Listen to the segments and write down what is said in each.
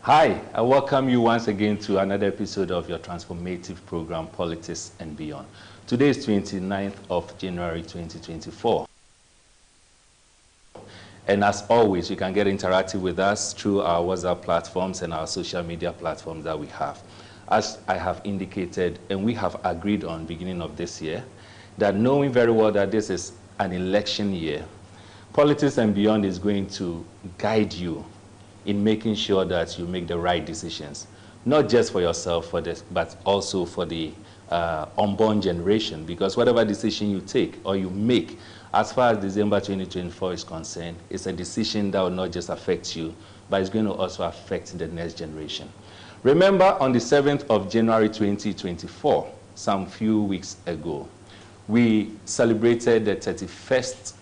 Hi, I welcome you once again to another episode of your transformative program, Politics and Beyond. Today is 29th of January 2024. And as always, you can get interactive with us through our WhatsApp platforms and our social media platforms that we have. As I have indicated, and we have agreed on beginning of this year, that knowing very well that this is an election year, Politics and Beyond is going to guide you in making sure that you make the right decisions, not just for yourself, but also for the unborn generation, because whatever decision you take or you make, as far as December 2024 is concerned, it's a decision that will not just affect you, but it's going to also affect the next generation. Remember, on the 7th of January 2024, some few weeks ago, we celebrated the 31st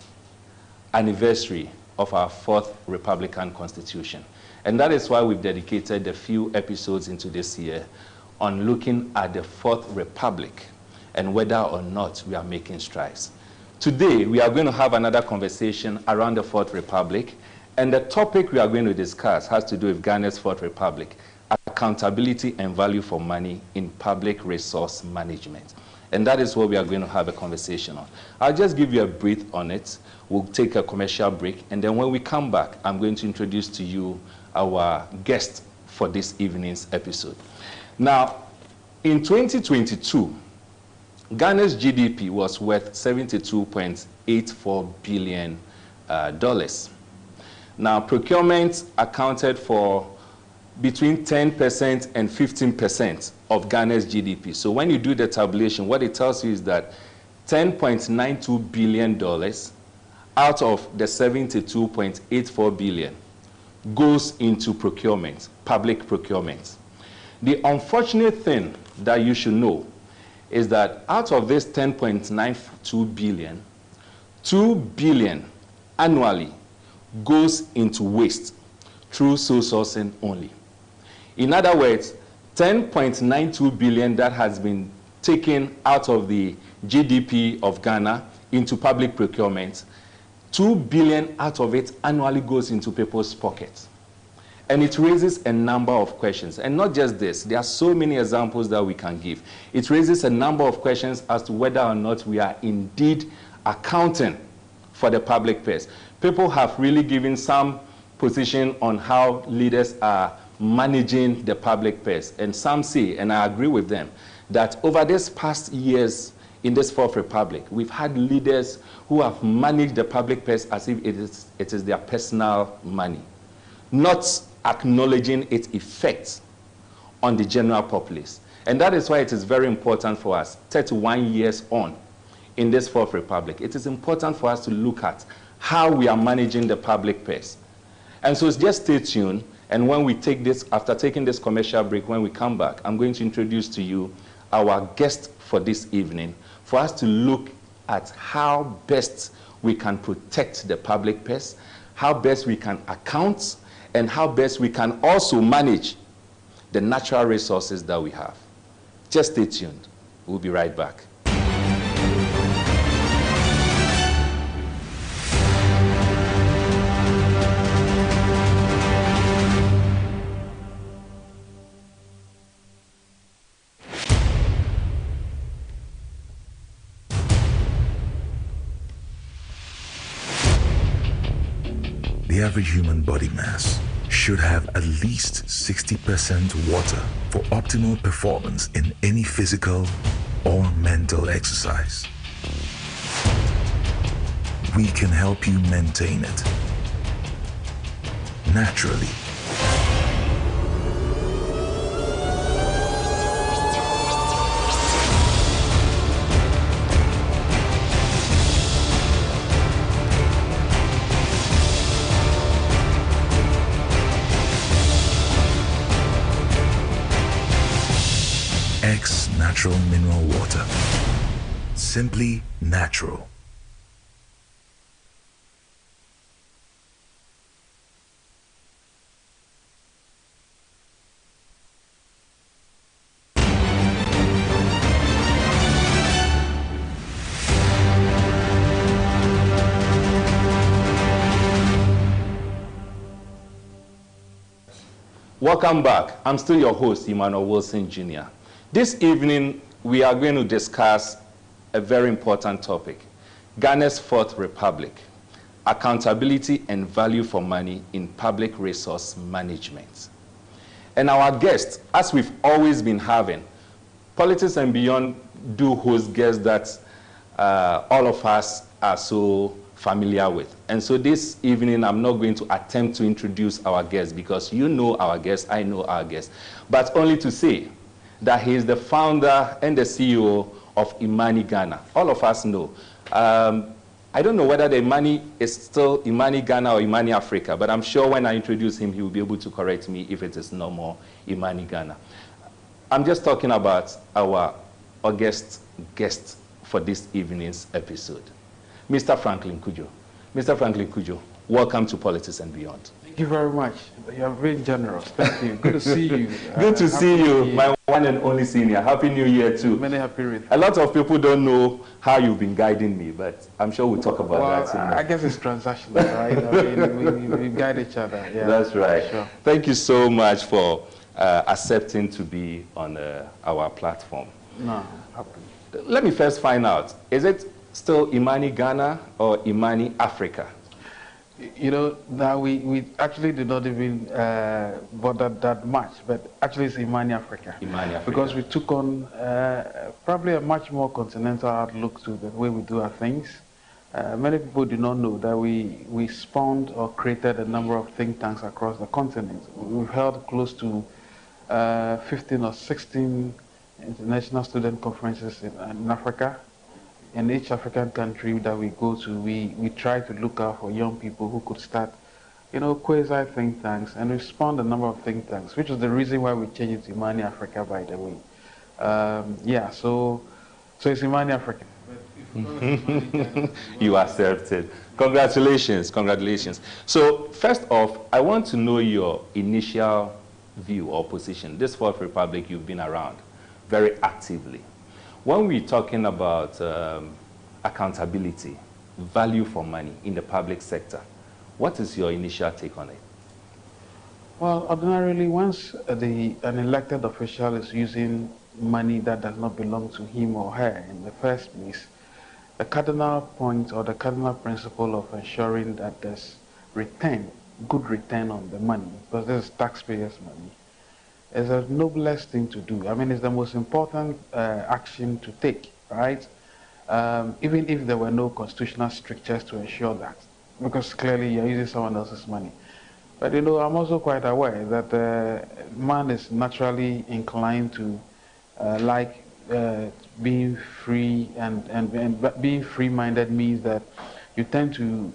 anniversary of our 4th Republican Constitution. And that is why we've dedicated a few episodes into this year on looking at the 4th Republic and whether or not we are making strides. Today, we are going to have another conversation around the 4th Republic, and the topic we are going to discuss has to do with Ghana's 4th Republic, accountability and value for money in public resource management. And that is what we are going to have a conversation on. I'll just give you a brief on it. We'll take a commercial break, and then when we come back, I'm going to introduce to you our guest for this evening's episode. Now, in 2022, Ghana's GDP was worth $72.84 billion. Now, procurement accounted for between 10% and 15% of Ghana's GDP. So when you do the tabulation, what it tells you is that $10.92 billion out of the $72.84 billion goes into procurement, public procurement. The unfortunate thing that you should know is that out of this $10.92 billion, $2 billion annually goes into waste through sole sourcing only. In other words, $10.92 billion that has been taken out of the GDP of Ghana into public procurement, $2 billion out of it annually goes into people's pockets. And it raises a number of questions. And not just this, there are so many examples that we can give. It raises a number of questions as to whether or not we are indeed accounting for the public purse. People have really given some position on how leaders are managing the public purse. And some say, and I agree with them, that over these past years in this 4th Republic, we've had leaders who have managed the public purse as if it is their personal money, not acknowledging its effects on the general populace. And that is why it is very important for us, 31 years on in this 4th Republic, it is important for us to look at how we are managing the public purse. And so just stay tuned, and when we take this, after taking this commercial break, when we come back, I'm going to introduce to you our guest for this evening, for us to look at how best we can protect the public purse, how best we can account, and how best we can also manage the natural resources that we have. Just stay tuned. We'll be right back. The average human body mass should have at least 60% water for optimal performance in any physical or mental exercise. We can help you maintain it naturally. Natural mineral water. Simply natural. Welcome back. I'm still your host, Emmanuel Wilson Jr. This evening, we are going to discuss a very important topic, Ghana's Fourth Republic, accountability and value for money in public resource management. And our guests, as we've always been having, Politics and Beyond do host guests that all of us are so familiar with. And so this evening, I'm not going to attempt to introduce our guest because you know our guest, I know our guest, but only to say that he is the founder and the CEO of Imani Ghana. All of us know. I don't know whether the Imani is still Imani Ghana or Imani Africa, but I'm sure when I introduce him, he will be able to correct me if it is no more Imani Ghana. I'm just talking about our August guest for this evening's episode, Mr. Franklin Kujo. Mr. Franklin Kujo, welcome to Politics and Beyond. Thank you very much. You are very generous. Thank you. Good to see you. Good to see you, my one and only senior. Happy New Year too. Many happy returns. A lot of people don't know how you've been guiding me, but I'm sure we'll talk about that. I guess it's transactional, right? I mean, we guide each other. Yeah. That's right. Sure. Thank you so much for accepting to be on our platform. No, happy. Let me first find out, is it still Imani Ghana or Imani Africa? You know, now we actually did not even bother that much, but actually it's Imani Africa. Imani Africa. Because we took on probably a much more continental outlook to the way we do our things. Many people do not know that we spawned or created a number of think tanks across the continent. We've held close to 15 or 16 international student conferences in Africa. In each African country that we go to, we try to look out for young people who could start, you know, quasi think tanks, and we spawned a number of think tanks, which is the reason why we changed it to Imani Africa, by the way. Yeah, so it's Imani Africa. You accepted. Congratulations, congratulations. So first off, I want to know your initial view or position. This Fourth Republic, you've been around very actively. When we're talking about accountability, value for money in the public sector, what is your initial take on it? Well, ordinarily, once an elected official is using money that does not belong to him or her in the first place, the cardinal point or the cardinal principle of ensuring that there's good return on the money, because this is taxpayers' money, is the noblest thing to do. I mean, it's the most important action to take, right? Even if there were no constitutional strictures to ensure that, because clearly you're using someone else's money. But you know, I'm also quite aware that man is naturally inclined to like being free, and being free-minded means that you tend to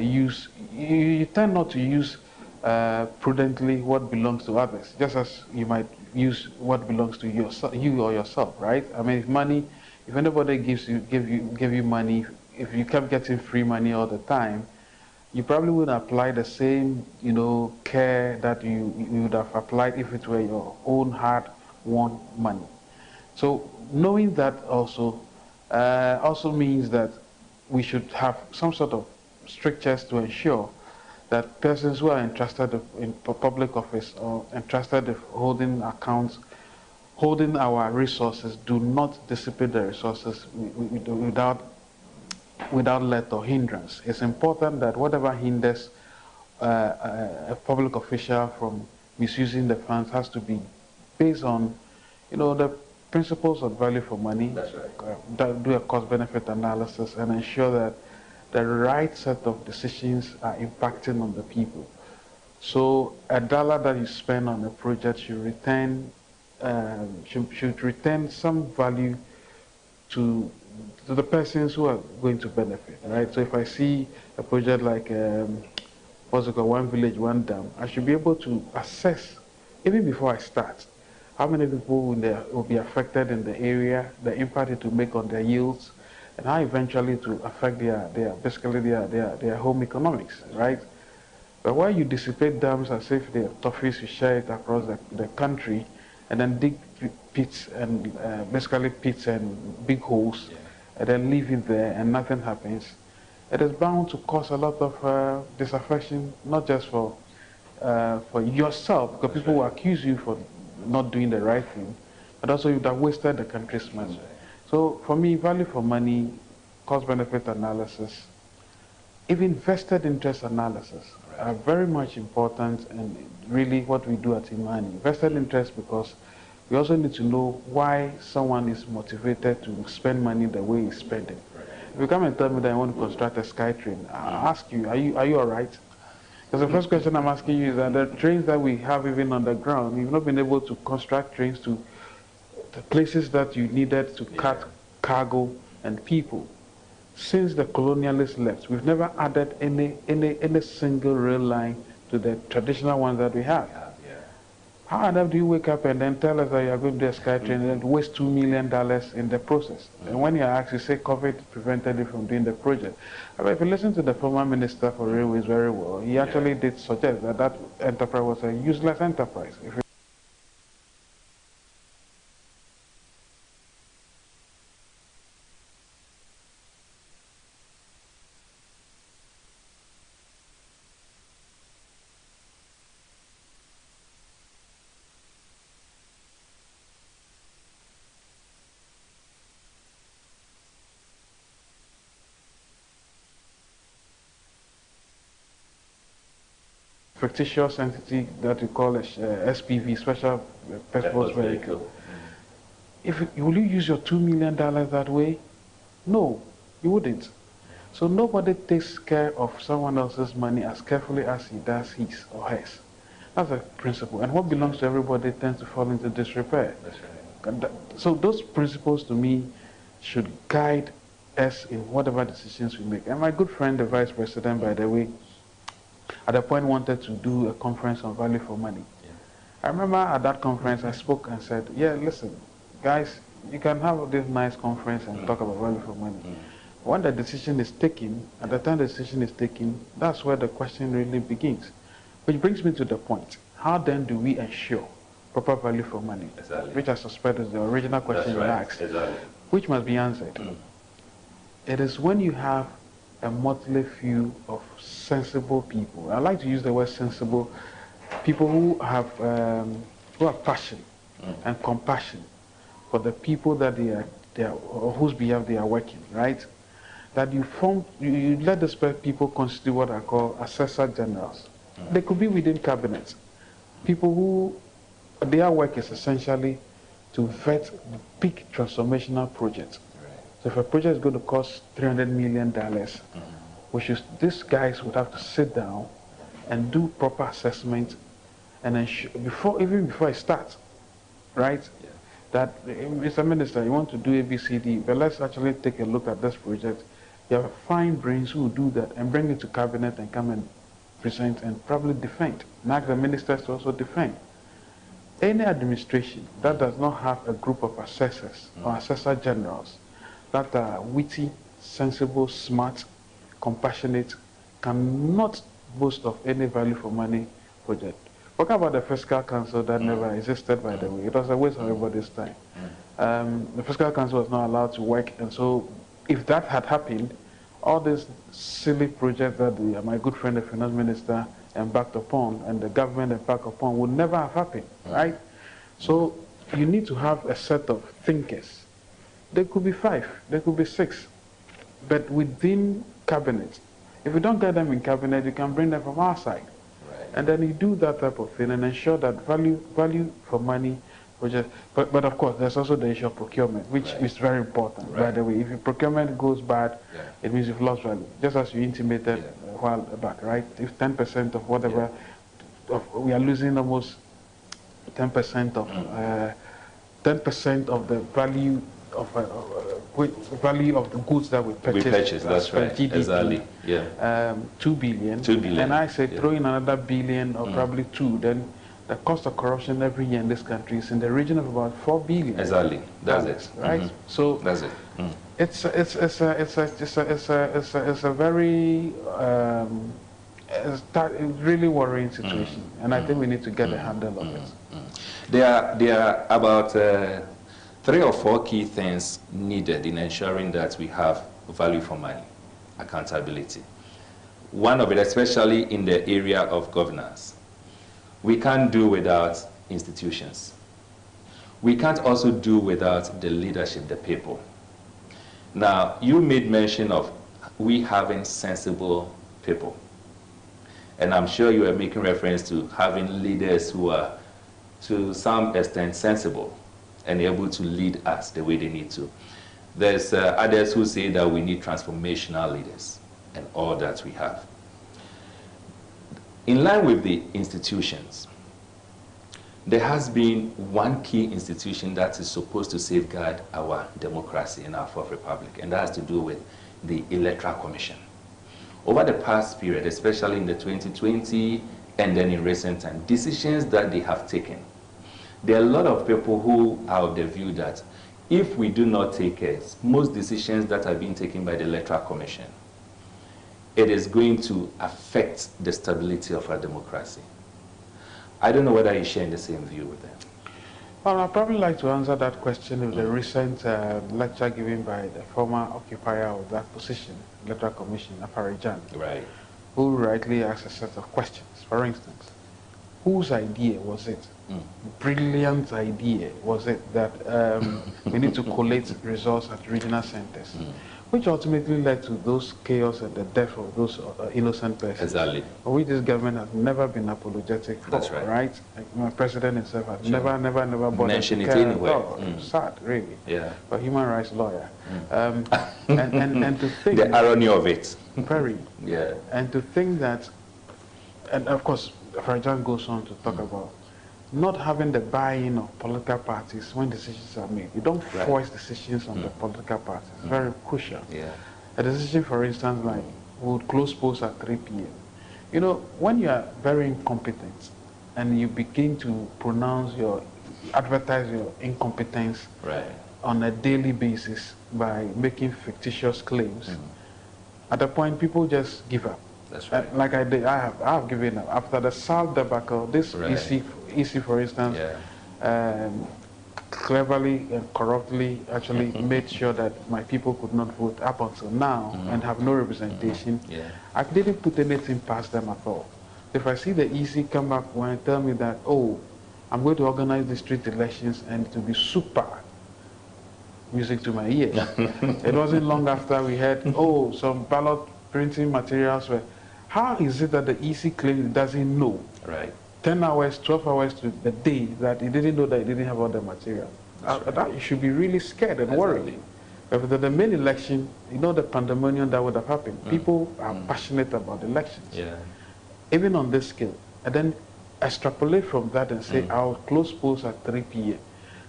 you tend not to use prudently what belongs to others, just as you might use what belongs to you or yourself, right? I mean, if anybody give you money, if you kept getting free money all the time, you probably would apply the same, you know, care that you would have applied if it were your own hard-won money. So knowing that also means that we should have some sort of strictures to ensure that persons who are entrusted in public office or entrusted with holding accounts, holding our resources, do not dissipate the resources without let or hindrance. It's important that whatever hinders a public official from misusing the funds has to be based on, you know, the principles of value for money. That's right. Do a cost-benefit analysis and ensure that the right set of decisions are impacting on the people. So a dollar that you spend on a project should return some value to the persons who are going to benefit, right? So if I see a project like what's it called, One Village, One Dam, I should be able to assess, even before I start, how many people will be affected in the area, the impact it will make on their yields, and how eventually to affect their home economics, right? But while you dissipate dams as if they're toffees, you share it across the country, and then dig pits and basically pits and big holes, and then leave it there and nothing happens, it is bound to cause a lot of disaffection, not just for for yourself, because people will accuse you for not doing the right thing, but also you'd have wasted the country's money. So for me, value for money, cost-benefit analysis, even vested interest analysis are very much important, and really what we do at Imani. Vested interest, because we also need to know why someone is motivated to spend money the way he's spending. If you come and tell me that I want to construct a sky train, I'll ask you, are you all right? Because the first question I'm asking you is that the trains that we have even on the ground, you've not been able to construct trains to the places that you needed to cut cargo and people. Since the colonialists left, we've never added any single rail line to the traditional ones that we have. How on earth do you wake up and then tell us that you are going to do a sky train and then waste $2 million in the process? And when you are asked, you say COVID prevented you from doing the project. However, if you listen to the former Minister for Railways very well, he actually did suggest that that enterprise was a useless enterprise. Fictitious entity that we call a SPV, special purpose vehicle. Will you use your $2 million that way? No, you wouldn't. So nobody takes care of someone else's money as carefully as he does his or hers. That's a principle. And what belongs to everybody tends to fall into disrepair. That's right. So those principles to me should guide us in whatever decisions we make. And my good friend, the Vice President, by the way, at a point wanted to do a conference on value for money. I remember at that conference I spoke and said, yeah, listen, guys, you can have this nice conference and talk about value for money. When the decision is taken, at the time the decision is taken, that's where the question really begins. Which brings me to the point. How then do we ensure proper value for money? Exactly. Which I suspect is the original question you asked, exactly. Which must be answered. It is when you have a motley few of sensible people. I like to use the word sensible. People who have passion and compassion for the people that they are or whose behalf they are working, right? That you let these people constitute what I call assessor generals. They could be within cabinets. People who their work is essentially to vet big transformational projects. So if a project is going to cost $300 million, these guys would have to sit down and do proper assessment and ensure, even before it starts, right? Yeah. That, Mr. Minister, you want to do ABCD, but let's actually take a look at this project. You have fine brains who will do that and bring it to cabinet and come and present and probably defend. And ask the ministers to also defend. Any administration that does not have a group of assessors or assessor generals that are witty, sensible, smart, compassionate, cannot boast of any value for money project. Talk about the Fiscal Council that never existed, by the way. It was a waste of everybody's time. The Fiscal Council was not allowed to work, and so if that had happened, all these silly projects that my good friend, the Finance Minister, embarked upon and the government embarked upon would never have happened, right? So you need to have a set of thinkers. There could be 5, there could be 6, but within cabinet. If you don't get them in cabinet, you can bring them from outside. Right. And then you do that type of thing and ensure that value for money project. But of course, there's also the issue of procurement, which is very important, by the way. If your procurement goes bad, it means you've lost value, just as you intimated a while back, right? If 10% of whatever, we are losing almost 10% of 10% of the value of the goods that we purchase. That's right. GDP, exactly. Yeah. 2 billion. 2 billion. And I say throw in another billion or probably 2, then the cost of corruption every year in this country is in the region of about 4 billion. Exactly. That's it. Right. So that's it. It's a very really worrying situation, and I think we need to get a handle of it. There are about 3 or 4 key things needed in ensuring that we have value for money, accountability. One of it, especially in the area of governance. We can't do without institutions. We can't also do without the leadership, the people. Now, you made mention of we having sensible people. And I'm sure you are making reference to having leaders who are, to some extent, sensible and able to lead us the way they need to. There's others who say that we need transformational leaders and all that we have. In line with the institutions, there has been one key institution that is supposed to safeguard our democracy in our Fourth Republic, and that has to do with the Electoral Commission. Over the past period, especially in the 2020 and then in recent time, decisions that they have taken, there are a lot of people who are of the view that if we do not take it, most decisions that are being taken by the Electoral Commission, it is going to affect the stability of our democracy. I don't know whether you share the same view with them. Well, I'd probably like to answer that question with the recent lecture given by the former occupier of that position, Electoral Commission, Afarijan, Right. who rightly asked a set of questions. For instance, whose idea was it? Brilliant idea was it that we need to collate results at regional centers, which ultimately led to those chaos and the death of those innocent persons. Exactly. Which this government has never been apologetic for. That's right. Right? Like my president himself has Sure. never bothered Mention to it care anyway. at all. Sad, really. Yeah. For a human rights lawyer. And to think The irony of it. very. Yeah. And to think that, and of course, Farjan goes on to talk about not having the buy-in of political parties when decisions are made. You don't force decisions on the political parties. It's very crucial. Yeah. A decision, for instance, like we would close polls at 3 p.m. You know, when you are very incompetent and you begin to advertise your incompetence on a daily basis by making fictitious claims, at a point people just give up. That's right. Like I did, I have given up. After the South debacle, this EC, for instance, cleverly and corruptly actually made sure that my people could not vote up until now and have no representation. I didn't put anything past them at all. If I see the EC come back and tell me that, oh, I'm going to organize district elections and it will be super, music to my ears. It wasn't long after we had, oh, some ballot printing materials were. How is it that the EC claims it doesn't know? Right. 10 hours, 12 hours to the day that it didn't know that it didn't have all the material. That you should be really scared and worried. If the main election, you know the pandemonium that would have happened. People are passionate about elections. Even on this scale. And then extrapolate from that and say, I'll close polls at 3 p.m.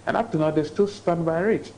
And up to now, they still stand by it.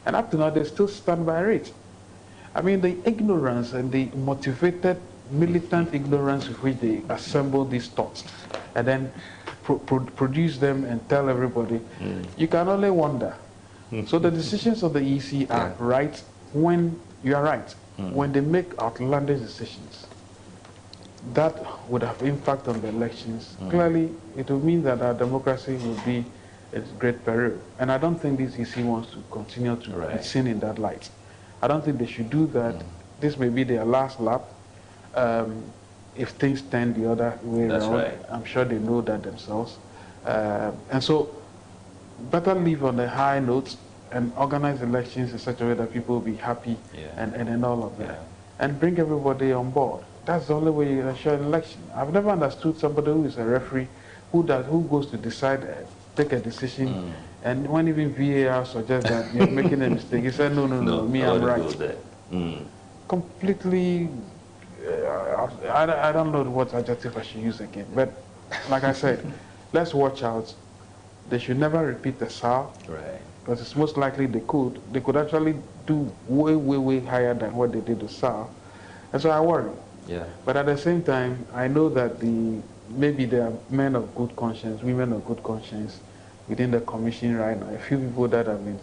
And up to now, they still stand by it. I mean, the ignorance and the motivated, militant ignorance with which they assemble these thoughts and then produce them and tell everybody, you can only wonder. So the decisions of the EC are right when you are right. When they make outlandish decisions, that would have impact on the elections. Clearly, it will mean that our democracy will be at great peril. And I don't think this EC wants to continue to be seen in that light. I don't think they should do that. This may be their last lap. If things turn the other way around, I'm sure they know that themselves. And so, better leave on a high note and organize elections in such a way that people will be happy and all of that. And bring everybody on board. That's the only way you ensure an election. I've never understood somebody who is a referee who goes to decide, take a decision, and when even VAR suggests that you're making a mistake, he said, no, me, I'm right. Completely, I don't know what adjective I should use again, but like I said, let's watch out. They should never repeat the SAR, because it's most likely they could actually do way, way, way higher than what they did with SAR, and so I worry. But at the same time, I know that maybe there are men of good conscience, women of good conscience within the commission right now. A few people that have been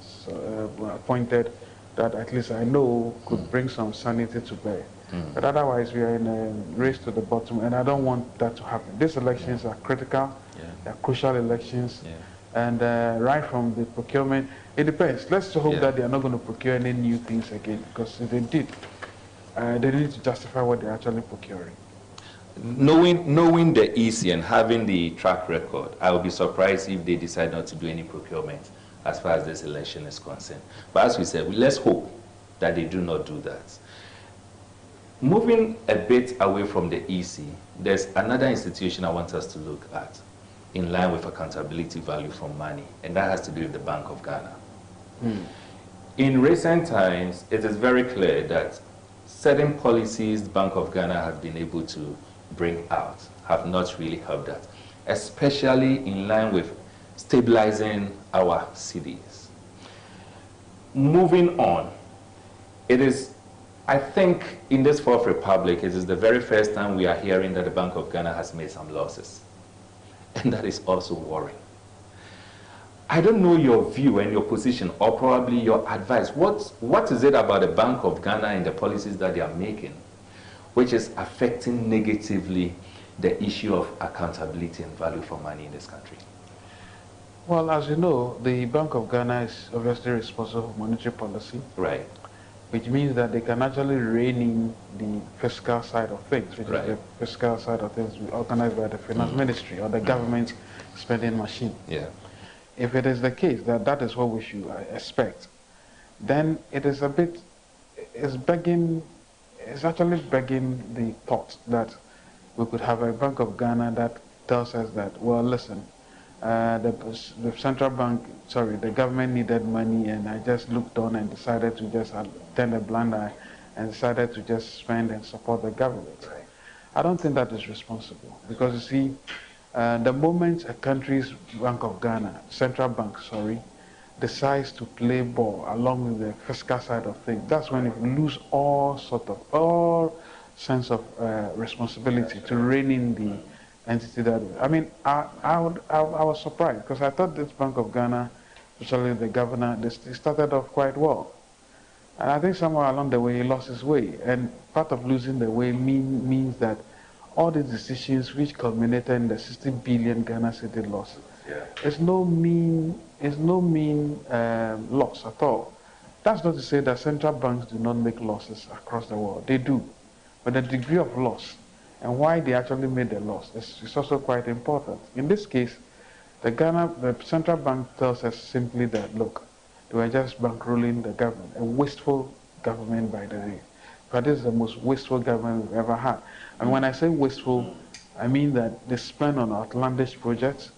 appointed that at least I know could bring some sanity to bear. But otherwise, we are in a race to the bottom, and I don't want that to happen. These elections are critical, they're crucial elections, and right from the procurement, it depends. Let's hope that they are not going to procure any new things again, because if they did, they need to justify what they're actually procuring. Knowing the EC and having the track record, I would be surprised if they decide not to do any procurement as far as this election is concerned. But as we said, let's hope that they do not do that. Moving a bit away from the EC, there's another institution I want us to look at in line with accountability value for money, and that has to do with the Bank of Ghana. In recent times, it is very clear that certain policies the Bank of Ghana has been able to bring out have not really helped that, especially in line with stabilizing our cities. Moving on, it is, I think in this Fourth Republic, it is the very first time we are hearing that the Bank of Ghana has made some losses. And that is also worrying. I don't know your view and your position, or probably your advice. What is it about the Bank of Ghana and the policies that they are making which is affecting negatively the issue of accountability and value for money in this country? Well, as you know, the Bank of Ghana is obviously responsible for monetary policy. Right. Which means that they can actually rein in the fiscal side of things, which is the fiscal side of things organized by the Finance Ministry or the government spending machine. Yeah. If it is the case that that is what we should expect, then it is a bit, it's actually begging the thought that we could have a Bank of Ghana that tells us that, well, listen, the central bank, the government needed money, and I just looked on and decided to just turn a blind eye and decided to just spend and support the government. I don't think that is responsible, because you see, the moment a country's Bank of Ghana, central bank, decides to play ball along with the fiscal side of things, that's when it lose all sense of responsibility to rein in the entity that. I mean, I was surprised, because I thought this Bank of Ghana, especially the governor, they started off quite well. And I think somewhere along the way he lost his way. And part of losing the way means that all the decisions which culminated in the 60 billion Ghana cedi loss, it's no mean loss at all. That's not to say that central banks do not make losses across the world. They do. But the degree of loss and why they actually made the loss is also quite important. In this case, the central bank tells us simply that, look, they were just bankrolling the government, a wasteful government, by the way. But this is the most wasteful government we've ever had. And when I say wasteful, I mean that they spend on outlandish projects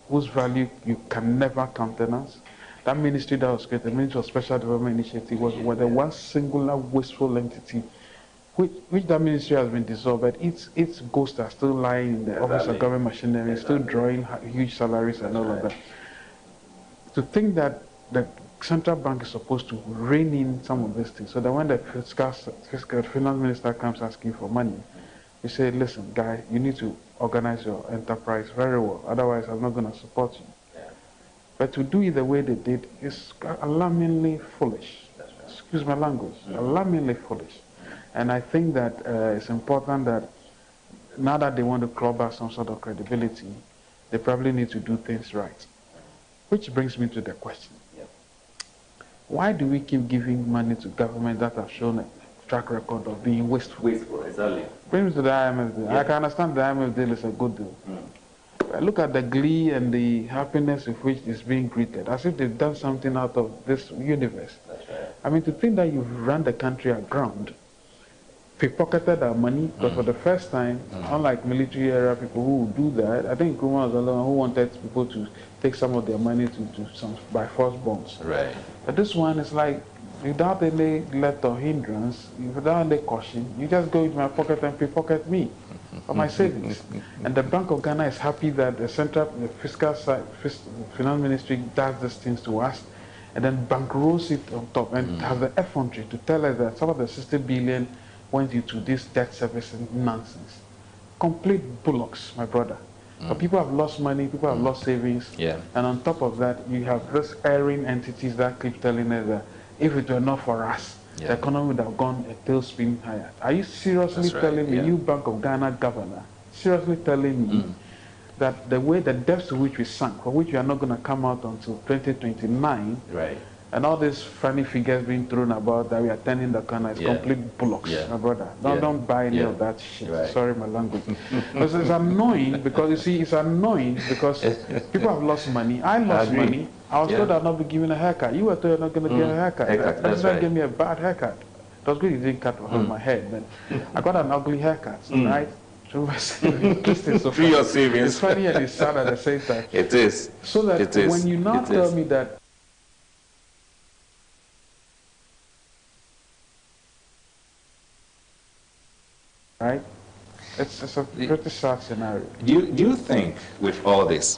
whose value you can never countenance. That ministry that was created, the Ministry of Special Development Initiative, was the one singular wasteful entity, which that ministry has been dissolved, but its ghosts are still lying in the office of government machinery, still drawing huge salaries and all of that. To think that the central bank is supposed to rein in some of these things. So that when the finance minister comes asking for money, you say, listen, guy, you need to organize your enterprise very well. Otherwise, I'm not going to support you. Yeah. But to do it the way they did is alarmingly foolish. Right. Excuse my language. Alarmingly foolish. And I think that it's important that now that they want to claw back some sort of credibility, they probably need to do things right. Which brings me to the question. Yep. Why do we keep giving money to government that have shown a track record of being wasteful? Wasteful, exactly. Brings me to the IMF deal. Yeah. I can understand the IMF deal is a good deal. But look at the glee and the happiness with which it's being greeted, as if they've done something out of this universe. That's right. I mean, to think that you've run the country aground, pickpocketed our money, because for the first time, unlike military era people who would do that, I think Nkrumah was the one who wanted people to take some of their money to some by force bonds. Right. But this one is like, without any let or hindrance, without any caution, you just go into my pocket and pickpocket me for my savings. And the Bank of Ghana is happy that the fiscal side, finance ministry does these things to us, and then bankrolls it on top and has the effrontery to tell us that some of the 60 billion went into this debt servicing nonsense. Complete bullocks, my brother. But people have lost money, people have lost savings, and on top of that, you have these erring entities that keep telling us that if it were not for us, the economy would have gone a tailspin higher. Are you seriously telling me, you Bank of Ghana governor, seriously telling me that the way, the depths to which we sunk, for which we are not going to come out until 2029, right? And all these funny figures being thrown about that we are turning the corner is complete bullocks, my brother. Don't buy any of that shit. Right. Sorry, my language. Because it's annoying because, you see, it's annoying because people have lost money. I lost money. I was told I'd not be given a haircut. You were told you're not going to get a haircut. The president gave me a bad haircut. It was good you didn't cut off my head. Then I got an ugly haircut, right? Through my savings. Through your savings. It's funny and it's sad at the same time. It is. So that when you now tell me that right? It's a pretty sad scenario. Do you think, with all this,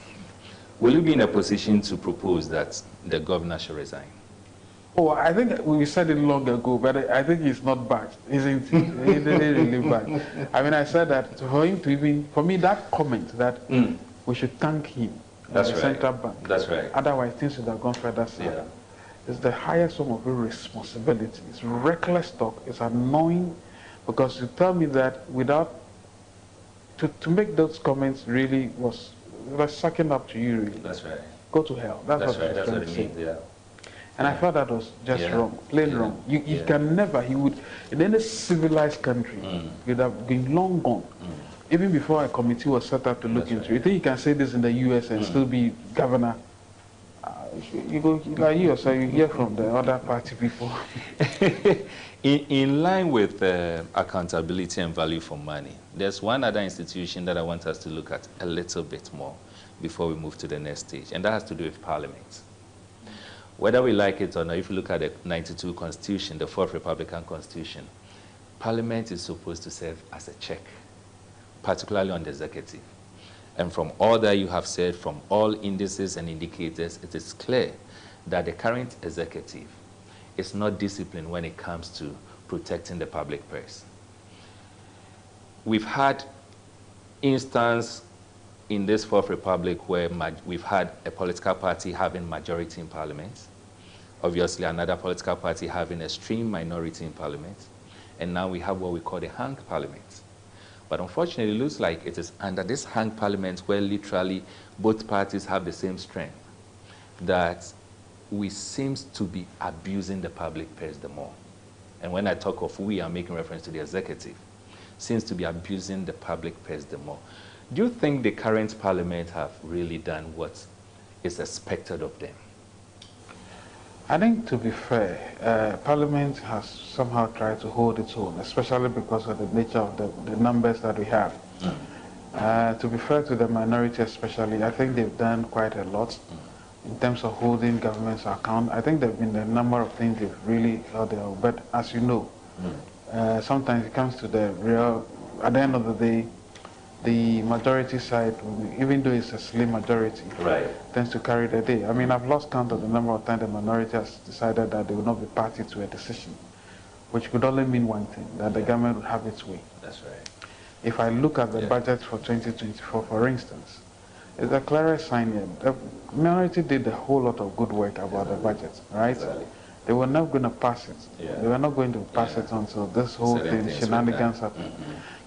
will you be in a position to propose that the governor should resign? Oh, I think we said it long ago, but I think he's not bad. He's really bad. I mean, I said that for him to even, for me, that comment that we should thank him, the central bank. That's right. Otherwise, things would have gone further south. Yeah. It's the highest form of irresponsibility. It's reckless talk. It's annoying. Because you tell me that without, to make those comments really was sucking up to you really. That's right. Go to hell. That's what it means, yeah. And I thought that was just wrong, plain wrong. You can never, he would, in any civilized country, he would have been long gone. Even before a committee was set up to look into it. You think you can say this in the US and still be governor? You go, like you yourself, you hear from the other party people. In line with accountability and value for money, there's one other institution that I want us to look at a little bit more before we move to the next stage, and that has to do with Parliament. Whether we like it or not, if you look at the 92 Constitution, the 4th Republican Constitution, Parliament is supposed to serve as a check, particularly on the executive. And from all that you have said, from all indices and indicators, it is clear that the current executive is not disciplined when it comes to protecting the public purse. We've had instances in this 4th Republic where we've had a political party having majority in Parliament, obviously another political party having a extreme minority in Parliament, and now we have what we call the hung Parliament. But unfortunately, it looks like it is under this hung Parliament where literally both parties have the same strength, that we seem to be abusing the public purse the more. And when I talk of we, I'm making reference to the executive, seems to be abusing the public purse the more. Do you think the current Parliament have really done what is expected of them? I think, to be fair, Parliament has somehow tried to hold its own, especially because of the nature of the numbers that we have. To be fair to the minority especially, I think they've done quite a lot in terms of holding government's account. I think there have been a number of things they've really held their own. But as you know, sometimes it comes to the real, at the end of the day, the majority side, even though it's a slim majority, tends to carry the day. I mean, I've lost count of the number of times the minority has decided that they will not be party to a decision, which could only mean one thing, that the government will have its way. That's right. If I look at the budget for 2024, for instance, it's a clearer sign here. The minority did a whole lot of good work about the budget, right? They were not going to pass it. They were not going to pass it until this whole thing, shenanigans happened.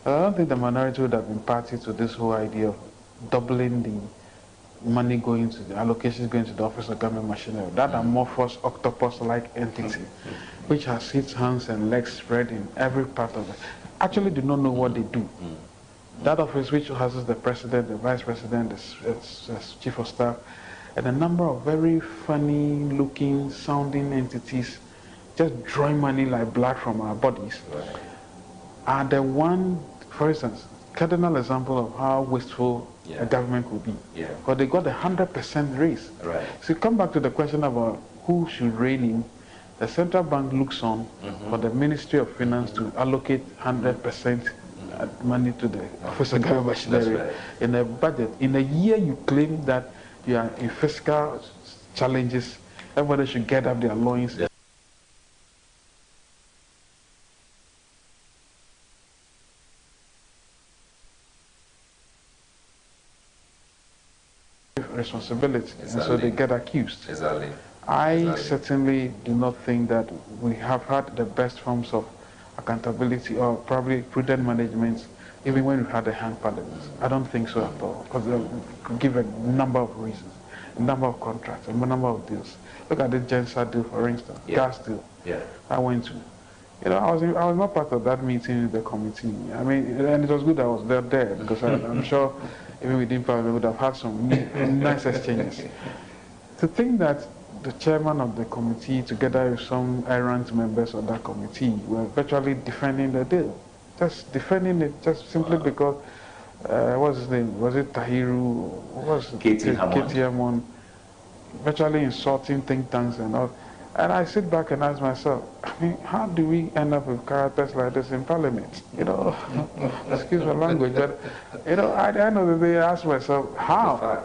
But I don't think the minority would have been party to this whole idea of doubling the money going to the allocations going to the Office of Government Machinery. That amorphous octopus-like entity, which has its hands and legs spread in every part of it, actually do not know what they do. That office, which houses the president, the vice president, the chief of staff, and a number of very funny-looking, sounding entities, just drawing money like blood from our bodies, are the one, for instance, cardinal example of how wasteful a government could be. Because they got 100% raise. So you come back to the question about who should rein in. The central bank looks on for the Ministry of Finance to allocate 100% money to the Office of Government Machinery in a budget. In a year you claim that you are in fiscal challenges, everybody should get up their loins. Responsibility, and so they get accused. I certainly do not think that we have had the best forms of accountability or probably prudent management even when we've had a hang parliament. I don't think so at all, because they could give a number of reasons, a number of contracts, a number of deals. Look at the Gensa deal, for instance, gas deal. I went to. You know, I was not part of that meeting with the committee. I mean, and it was good I was there because I'm sure even within Parliament we would have had some nice exchanges. To think that the chairman of the committee, together with some errant members of that committee, were virtually defending the deal. Just defending it, just simply because, what's his name? Was it Tahiru? Was Katie Hammond? Virtually insulting think tanks and all. And I sit back and ask myself, I mean, how do we end up with characters like this in Parliament? You know, excuse my language, but, you know, at the end of the day, I ask myself, how?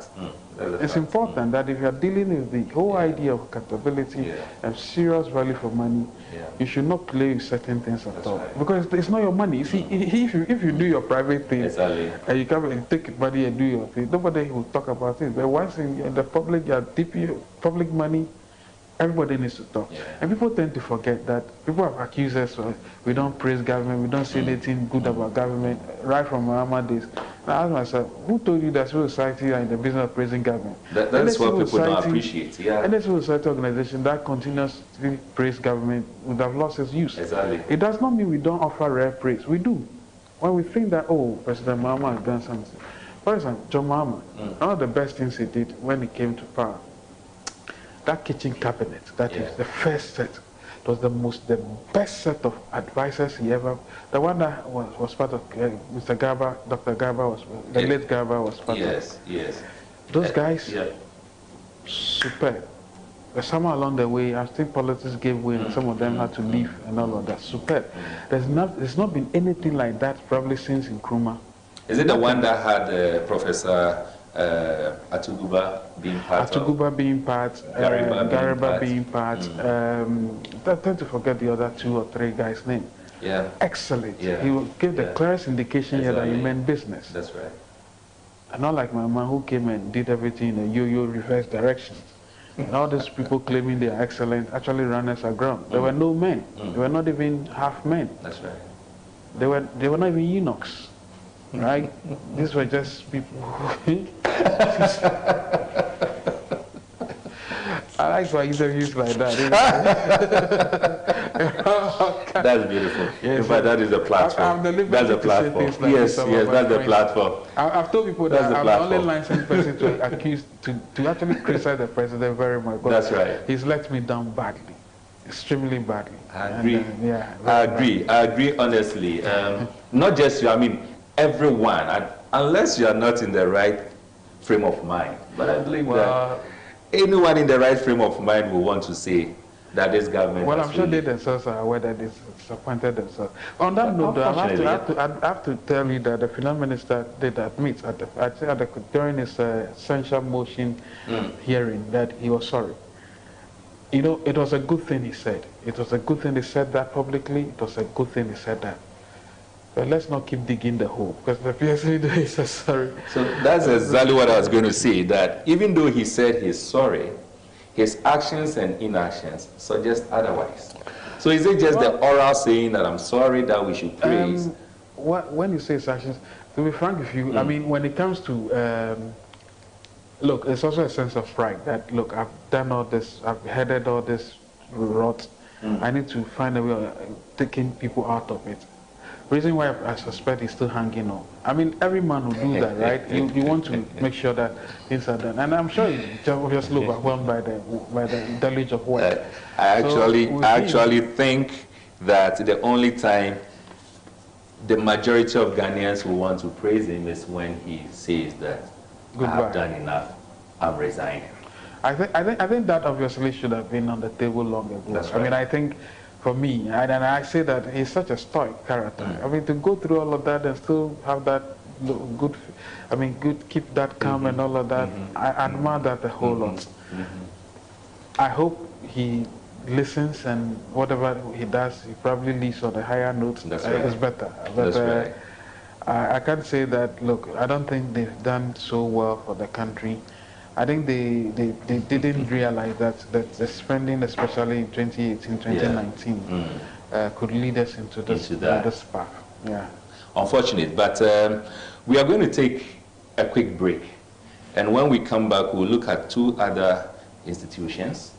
It's important that if you're dealing with the whole idea of accountability and serious value for money, you should not play with certain things at all. Because it's not your money. You see, if you do your private thing and you come and take money and do your thing, nobody will talk about it. But once in the public, you're deeply public money, everybody needs to talk. And people tend to forget that people have accused us of we don't praise government, we don't say anything good about government, right from Muhammad days. Now I ask myself, who told you that civil society are in the business of praising government? That's what people don't appreciate. Any civil society organization that continuously praise government would have lost its use. It does not mean we don't offer rare praise. We do. When we think that, oh, President Muhammad has done something. For example, John Muhammad, one of the best things he did when he came to power, that kitchen cabinet, that is the first set, it was the best set of advisors he ever, the one that was part of Mr. Garba, Dr. Garba was, the late Garba was part of. Those guys, superb. But somewhere along the way, I think politics gave way and some of them had to leave and all of that. Superb. There's not been anything like that probably since Nkrumah. Is it the one that had Professor Atuguba being part Atuguba being part, Gariba being part. I tend to forget the other 2 or 3 guys' names. Excellent. He gave the clearest indication here that he meant business. That's right. And not like my man who came and did everything in a yo-yo reverse direction. And all these people claiming they are excellent actually ran us aground. There were no men. They were not even half men. That's right. They were not even eunuchs. Right? These were just people who I like my interviews like that. That's beautiful. In fact, that is a platform. That's a platform. Like yes, that's the platform. I've told people that I'm the only licensed person to actually criticize the president very much. That's right. He's let me down badly, extremely badly. I agree. I agree honestly. Not just you, I mean, everyone, unless you are not in the right frame of mind. But I believe that anyone in the right frame of mind will want to say, that this government Well, has I'm sure really... they themselves are aware that it's disappointed themselves. On that note, though, I have to tell you that the finance minister did admit during his censure motion hearing that he was sorry. You know, it was a good thing he said. It was a good thing he said that publicly. It was a good thing he said that. But let's not keep digging the hole, because the PSD is sorry. So that's exactly what I was going to say, that even though he said he's sorry, his actions and inactions suggest otherwise. So is it just the oral saying that I'm sorry that we should praise? When you say his actions, to be frank with you, I mean, when it comes to, look, it's also a sense of pride that, look, I've done all this, I've headed all this rot. I need to find a way of taking people out of it. Reason why I suspect he's still hanging on. I mean, every man will do that, right? You want to make sure that things are done, and I'm sure he's obviously overwhelmed by the deluge of work. I actually think that the only time the majority of Ghanaians will want to praise him is when he says that I have done enough, I'm resigning. I think that obviously should have been on the table long ago. That's right. I mean, I think for me, and I say that he's such a stoic character. I mean, to go through all of that and still have that good, keep that calm and all of that, I admire that a whole lot. I hope he listens, and whatever he does, he probably leaves on a higher note. That's right. It's better. That's right. I can't say that, look, I don't think they've done so well for the country. I think they didn't realize that the spending, especially in 2018, 2019, could lead us into this path. Yeah. Unfortunate, but we are going to take a quick break. And when we come back, we'll look at two other institutions,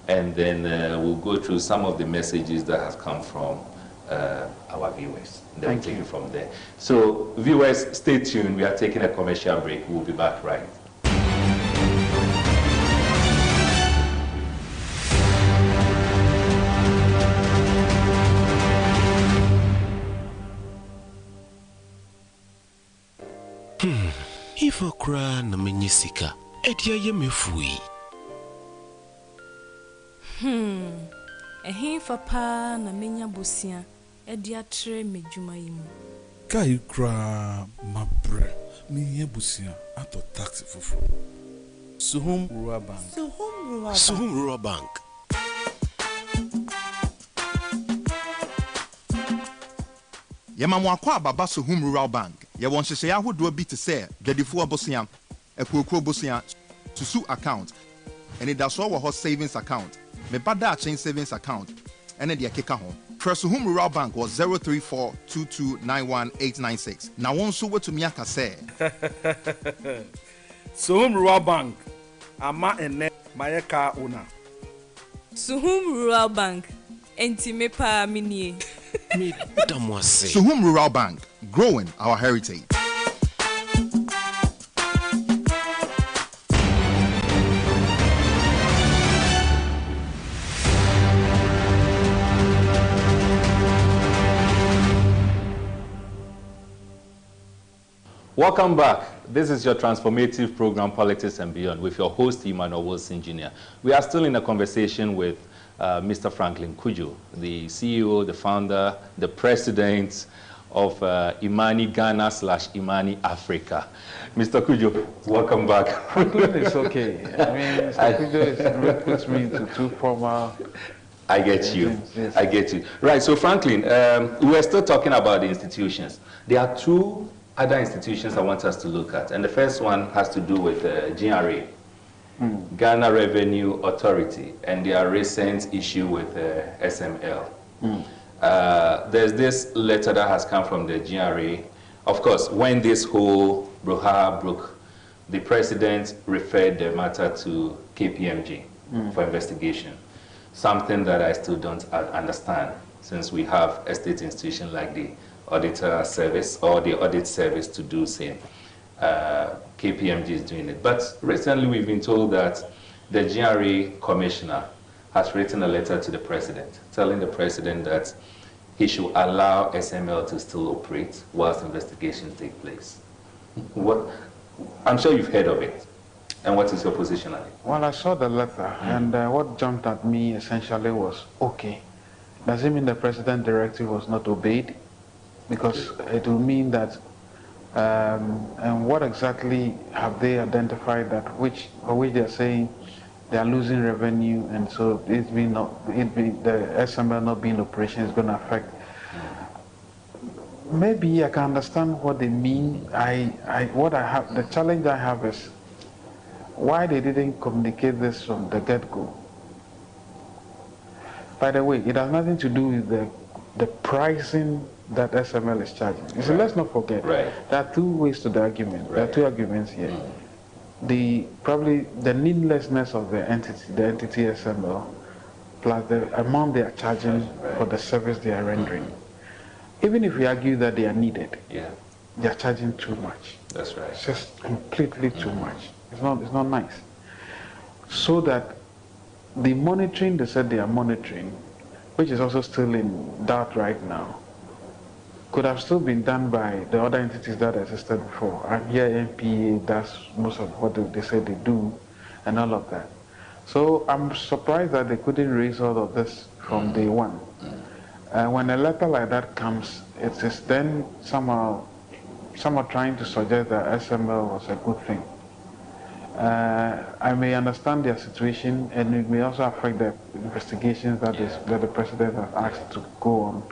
and then we'll go through some of the messages that have come from our viewers. Then we'll take it from there. So, viewers, stay tuned. We are taking a commercial break. We'll be back right. If I cry na menyisika, edia ye mefui. Ehin fa na menya bosia, edia tre medwuma yimu. Kai kra mabre, me busia ato taxi fofo. Suhum Rural Bank. Suhum Rural Bank. Yemamwa kwa baba Suhum Rural Bank. Ye won hyehyɛ ahodoɔ bi te sɛ dwadifo abosia, akuokuro bosia, susu account, and it does wɔ hɔ savings account, me bada chain savings account, and the keka ho. Suhum Rural Bank was 034229186. Na won so wetumi aka sɛ Suhum Rural Bank. Ama ene mayeka una. Suhum Rural Bank. Enti me pa minie. Me damwase. Suhum Rural Bank, growing our heritage. Welcome back. This is your transformative program, Politics and Beyond, with your host, Emmanuel, Engineer. We are still in a conversation with Mr. Franklin Kudjo, the CEO, the founder, the president of Imani Ghana / Imani Africa. Mr. Kudjo, welcome back. It's okay. I mean, Mr. Kudjo puts me into too formal. I get you. Yes. I get you. Right, so Franklin, we were still talking about the institutions. There are two other institutions I want us to look at, and the first one has to do with GRA. Ghana Revenue Authority, and their recent issue with SML. There's this letter that has come from the GRA. Of course, when this whole brouhaha broke, the president referred the matter to KPMG for investigation, something that I still don't understand, since we have a state institution like the Auditor Service or the Audit Service to do same. KPMG is doing it. But recently we've been told that the GRA commissioner has written a letter to the president, telling the president that he should allow SML to still operate whilst investigations take place. I'm sure you've heard of it. And what is your position on it? Well, I saw the letter, and what jumped at me essentially was, okay, does it mean the president's directive was not obeyed? Because it will mean that, and what exactly have they identified that for which they are saying they are losing revenue, and so the SML not being operation is going to affect. Maybe I can understand what they mean. The challenge I have is why they didn't communicate this from the get-go. By the way, it has nothing to do with the pricing that SML is charging. So let's not forget, there are two ways to the argument. There are two arguments here. Probably the needlessness of the entity SML, plus the amount they are charging for the service they are rendering. Even if we argue that they are needed, they are charging too much. That's right. It's just completely too much. It's not nice. So that the monitoring they said they are monitoring, which is also still in doubt right now, could have still been done by the other entities that existed before. And here NPA does most of what they say they do and all of that. So I'm surprised that they couldn't raise all of this from day one. When a letter like that comes, it is then somehow trying to suggest that SML was a good thing. I may understand their situation, and it may also affect the investigations that the president has asked to go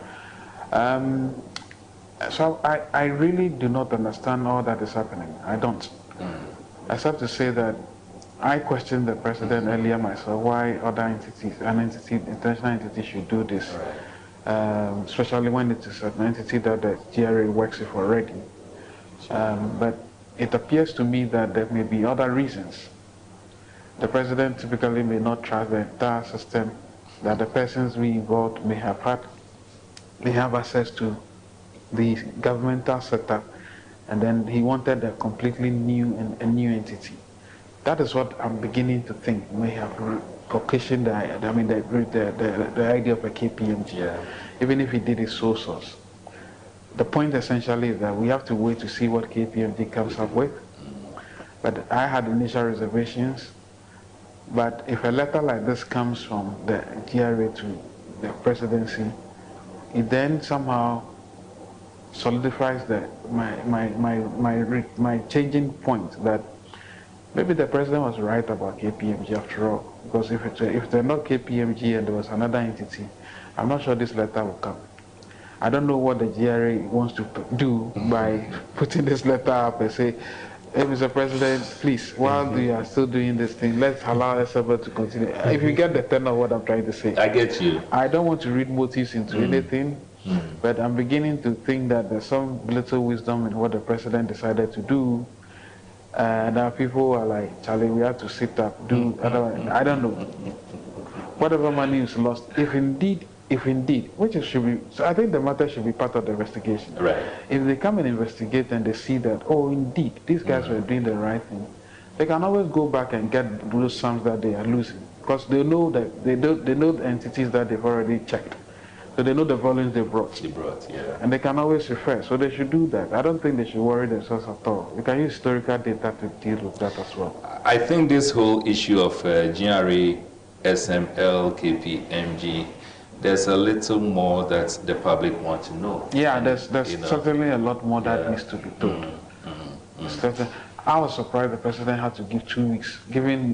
on. So I really do not understand all that is happening. I don't. Except to say that I questioned the president earlier myself why other entities, international entity should do this, especially when it is an entity that the GRA works with already. But it appears to me that there may be other reasons. The president typically may not trust the entire system, that the persons we involved may have access to the governmental setup, and then he wanted a completely new entity. That is what I'm beginning to think may have occasioned the idea of a KPMG, even if he did it sole source. The point essentially is that we have to wait to see what KPMG comes up with. But I had initial reservations. But if a letter like this comes from the GRA to the presidency, it then somehow solidifies my changing point that maybe the president was right about KPMG after all. Because if they're not KPMG and there was another entity, I'm not sure this letter will come. I don't know what the GRA wants to do by putting this letter up and say, hey, Mr. President, please, while you are still doing this thing, let's allow SML to continue. If you get the tenor of what I'm trying to say. I get you. I don't want to read motives into anything, but I'm beginning to think that there's some little wisdom in what the president decided to do. Now people are like, Charlie, we have to sit up, I don't know. Whatever money is lost, if indeed, which should be, so I think the matter should be part of the investigation. Right. If they come and investigate and they see that, oh, indeed, these guys were doing the right thing, they can always go back and get those sums that they are losing, because they know that they know the entities that they've already checked, so they know the volumes they brought. And they can always refer. So they should do that. I don't think they should worry themselves at all. You can use historical data to deal with that as well. I think this whole issue of GRA, SML, KPMG, there's a little more that the public want to know. Yeah, there's certainly a lot more that needs to be told. I was surprised the president had to give 2 weeks,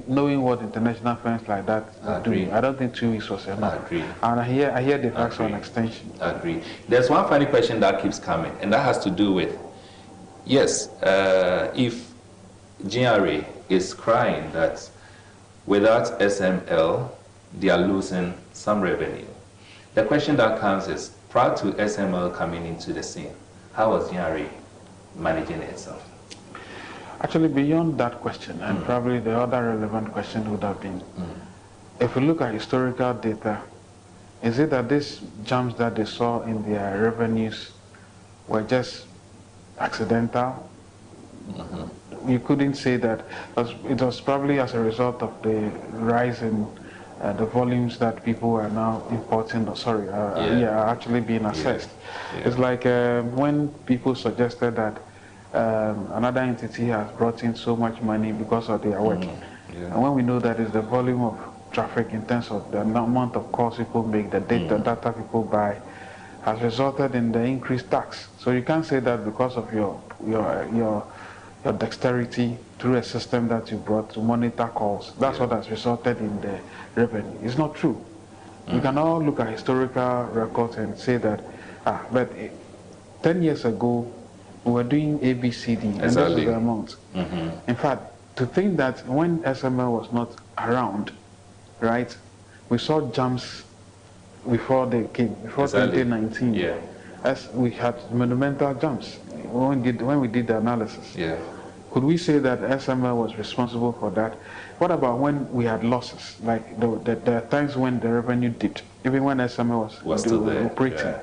knowing what international firms like that do. I don't think 2 weeks was enough. And I hear the facts on extension. Agree. There's one funny question that keeps coming, and that has to do with, yes, if GRA is crying that without SML, they are losing some revenue. The question that comes is, prior to SML coming into the scene, how was GRA managing itself? Actually, beyond that question, and probably the other relevant question would have been, if we look at historical data, is it that these jumps that they saw in their revenues were just accidental? You couldn't say that. It was probably as a result of the rise in the volumes that people are now importing, actually being assessed. It's like when people suggested that another entity has brought in so much money because of their work. And when we know that is the volume of traffic in terms of the amount of calls people make, the data people buy, has resulted in the increased tax. So you can't say that because of your dexterity through a system that you brought to monitor calls, that's what has resulted in the revenue. It's not true. We can all look at historical records and say that, but 10 years ago, we were doing ABCD, and this is the amount. In fact, to think that when SML was not around, right, we saw jumps before they came, before 2019. As we had monumental jumps when we did the analysis. Could we say that SML was responsible for that? What about when we had losses, like the times when the revenue dipped, even when SML was still operating?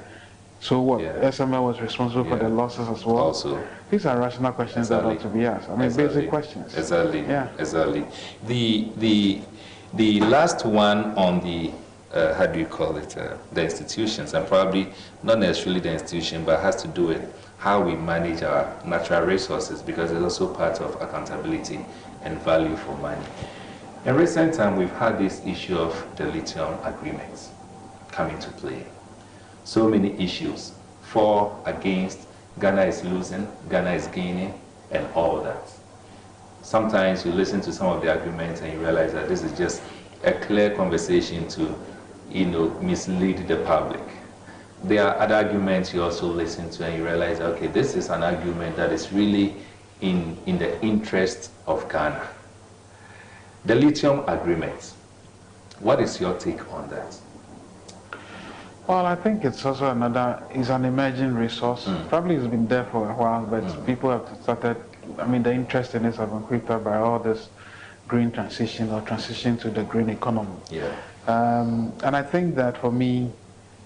So what? SML was responsible for the losses as well? Also. These are rational questions that ought to be asked. I mean, basic questions. Exactly. The last one on the, how do you call it, the institutions, and probably not necessarily the institution, but has to do with how we manage our natural resources, because it's also part of accountability and value for money. In recent time, we've had this issue of the lithium agreements come into play. So many issues, for, against, Ghana is losing, Ghana is gaining, and all that. Sometimes you listen to some of the arguments and you realize that this is just a clear conversation to, mislead the public. There are other arguments you also listen to and you realize, okay, this is an argument that is really in the interest of Ghana. The lithium agreement, what is your take on that? Well, I think it's also it's an emerging resource. Probably it's been there for a while, but people have started, the interest in this has been creeped up by all this green transition or transition to the green economy. And I think that for me,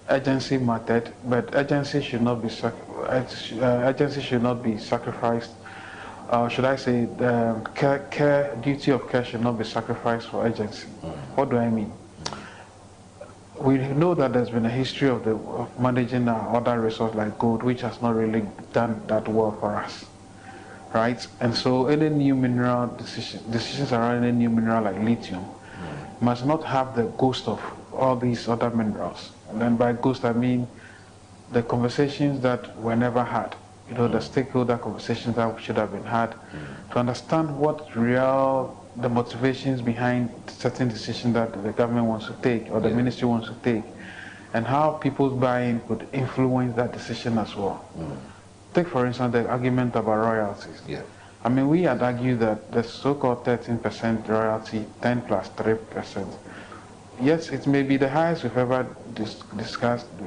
urgency mattered, but urgency should not be sacrificed. Should I say the duty of care should not be sacrificed for urgency? What do I mean? We know that there's been a history of managing our other resources like gold, which has not really done that well for us, right? And so any new mineral decisions around any new mineral like lithium must not have the ghost of all these other minerals. And then by ghost, I mean the conversations that were never had, the stakeholder conversations that should have been had to understand what the motivations behind certain decisions that the government wants to take or the ministry wants to take, and how people's buy-in could influence that decision as well. Take, for instance, the argument about royalties. We had argued that the so-called 13% royalty, 10 plus 3%, yes, it may be the highest we've ever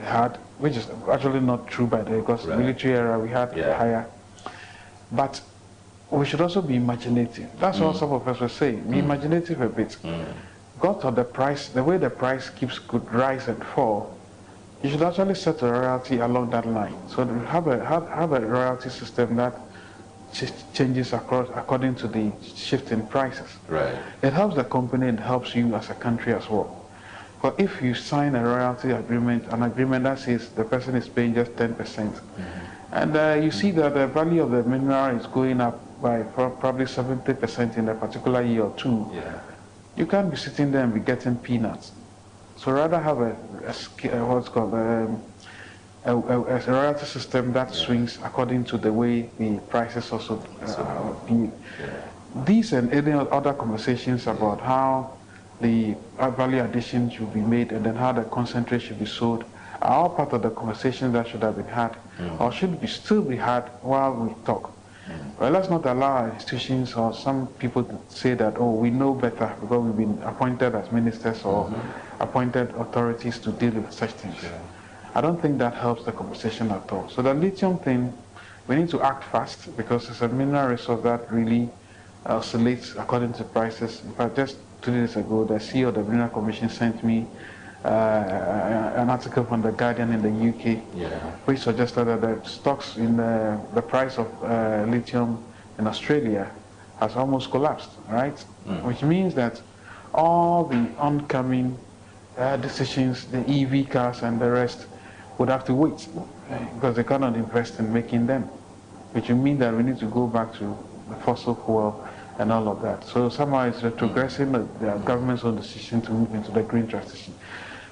had, which is actually not true by the way, because military era we had higher. But we should also be imaginative. That's what some of us were saying. Be imaginative a bit. Got to the price, the way the price could rise and fall, you should actually set a royalty along that line. So have a royalty system that changes according to the shift in prices. It helps the company and helps you as a country as well. But if you sign a royalty agreement, an agreement that says the person is paying just 10%, and you see that the value of the mineral is going up by probably 70% in a particular year or two, you can't be sitting there and be getting peanuts. So rather have what's called a royalty system that swings according to the way the prices also be. These and any other conversations about how the value addition should be made and then how the concentrate should be sold are all part of the conversations that should have been had or should still be had while we talk. Well, let's not allow our institutions or some people to say that, oh, we know better because we've been appointed as ministers or appointed authorities to deal with such things. I don't think that helps the conversation at all. So the lithium thing, we need to act fast because it's a mineral resource that really oscillates according to prices. In fact, just 2 days ago, the CEO of the Mineral Commission sent me an article from The Guardian in the UK, which suggested that the stocks in the price of lithium in Australia has almost collapsed, right? Which means that all the oncoming decisions, the EV cars and the rest, would have to wait because they cannot invest in making them. which will mean that we need to go back to the fossil fuel and all of that. So somehow it's retrogressing the government's own decision to move into the green transition.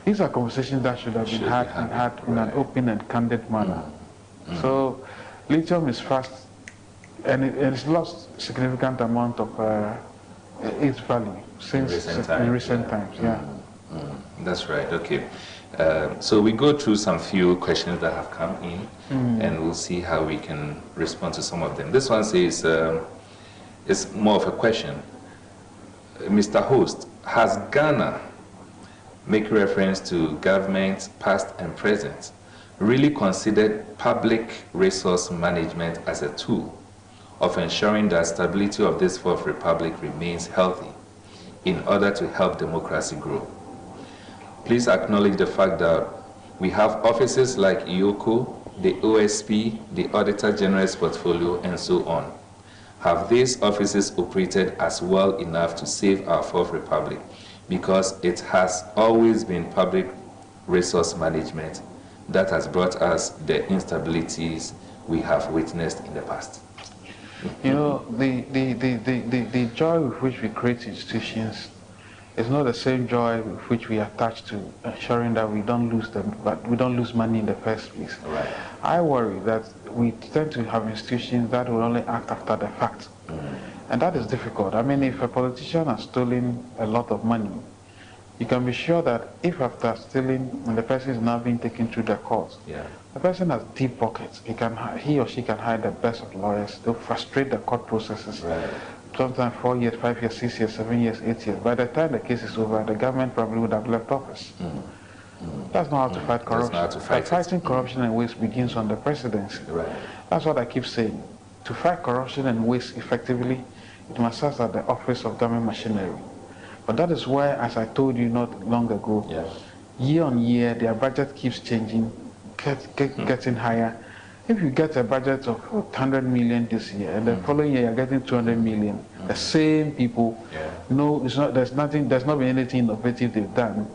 These are conversations that should have been had in an open and candid manner. So lithium is fast, and it's lost significant amount of its value since in recent times. Yeah. That's right. Okay. So we go through some few questions that have come in, and we'll see how we can respond to some of them. This one says, it's more of a question. Mr. Host, has Ghana, make reference to government past and present, really considered public resource management as a tool of ensuring that stability of this Fourth Republic remains healthy in order to help democracy grow? Please acknowledge the fact that we have offices like IOCO, the OSP, the Auditor General's portfolio, and so on. Have these offices operated as well enough to save our Fourth Republic? Because it has always been public resource management that has brought us the instabilities we have witnessed in the past. You know, the joy with which we create institutions is not the same joy with which we attach to ensuring that we don't lose them, but we don't lose money in the first place. Right. I worry that we tend to have institutions that will only act after the fact. And that is difficult. I mean, if a politician has stolen a lot of money, you can be sure that if after stealing, and the person is now being taken through the courts, the person has deep pockets. He or she can hire the best of lawyers. They'll frustrate the court processes. Right. Sometimes 4 years, 5 years, 6 years, 7 years, 8 years. By the time the case is over, the government probably would have left office. That's not how to fight corruption. Fighting corruption and waste begins on the presidency. Right. That's what I keep saying. To fight corruption and waste effectively, it must start at the office of government machinery. But that is where, as I told you not long ago, year on year, their budget keeps changing, getting higher. If you get a budget of 100 million this year, and the following year you're getting 200 million, the same people, no, it's not. There's not been anything innovative they've done,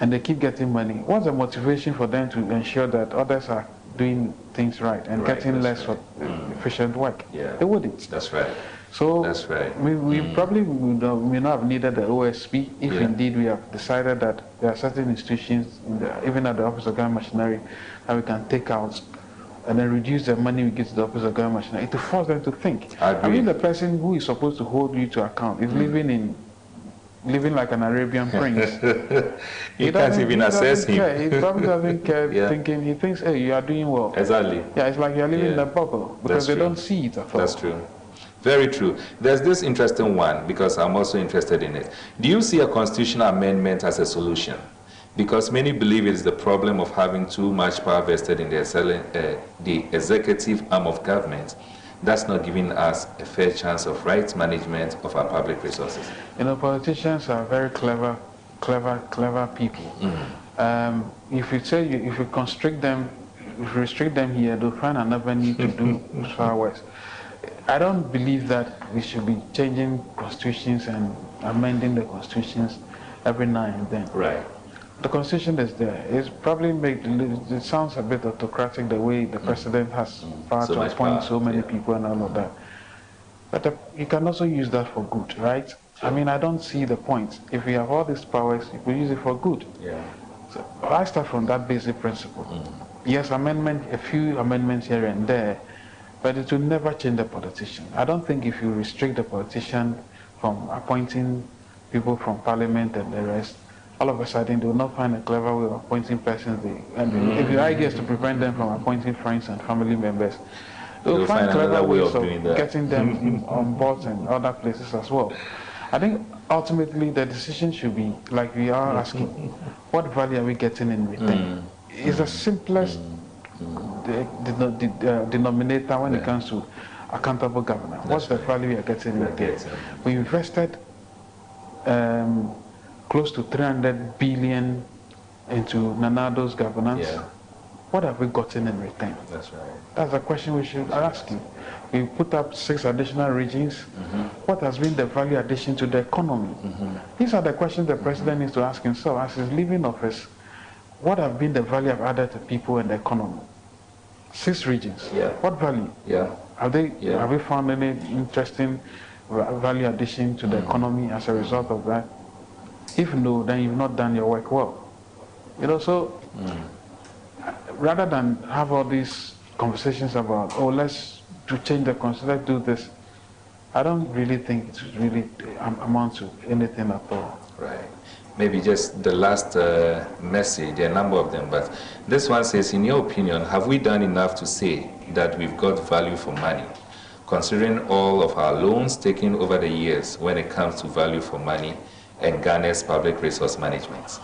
and they keep getting money. What's the motivation for them to ensure that others are doing things right and getting less efficient work? They wouldn't. That's right. So that's right. We probably may not have needed the OSP if indeed we have decided that there are certain institutions, even at the Office of Government Machinery, that we can take out and then reduce the money we give to the Office of Government Machinery. To force them to think. I mean, the person who is supposed to hold you to account is living like an Arabian prince. You can't even assess him. He probably doesn't care, thinking, he thinks, hey, you are doing well. Exactly. Yeah, it's like you're living in a bubble because they don't see it at all. That's true. Very true. There's this interesting one, because I'm also interested in it. Do you see a constitutional amendment as a solution? Because many believe it is the problem of having too much power vested in the executive arm of government that's not giving us a fair chance of right management of our public resources. You know, politicians are very clever people. If you constrict them, if you restrict them here, they'll find another need to do far worse. I don't believe that we should be changing constitutions and amending the constitutions every now and then. Right. The constitution is there. It's probably it sounds a bit autocratic the way the president has power to appoint so many people and all of that. But you can also use that for good, right? Sure. I mean, I don't see the point. If we have all these powers, you could use it for good. Yeah. So I start from that basic principle. Yes, a few amendments here and there, but it will never change the politician. I don't think if you restrict the politician from appointing people from parliament and the rest, all of a sudden they will not find a clever way of appointing persons. If the idea is to prevent them from appointing friends and family members, they will find clever ways of getting them on boards and other places as well. I think ultimately the decision should be, like we are asking, what value are we getting in return? It's the simplest denominator when it comes to accountable governance. What's the value we are getting in return? We invested close to 300 billion into Nanado's governance. What have we gotten in return? That's right. That's the question we should ask you. We put up 6 additional regions. What has been the value addition to the economy? These are the questions the president needs to ask himself as he's leaving office. What have been the value I've added to people and the economy? 6 regions. What value? Have we found any interesting value addition to the economy as a result of that? If no, then you've not done your work well. You know, so rather than have all these conversations about, oh, let's to change the constitution, let's do this, I don't really think it really amounts to anything at all. Right. Maybe just the last message, there are a number of them, but this one says, in your opinion, have we done enough to say that we've got value for money, considering all of our loans taken over the years when it comes to value for money and Ghana's public resource management?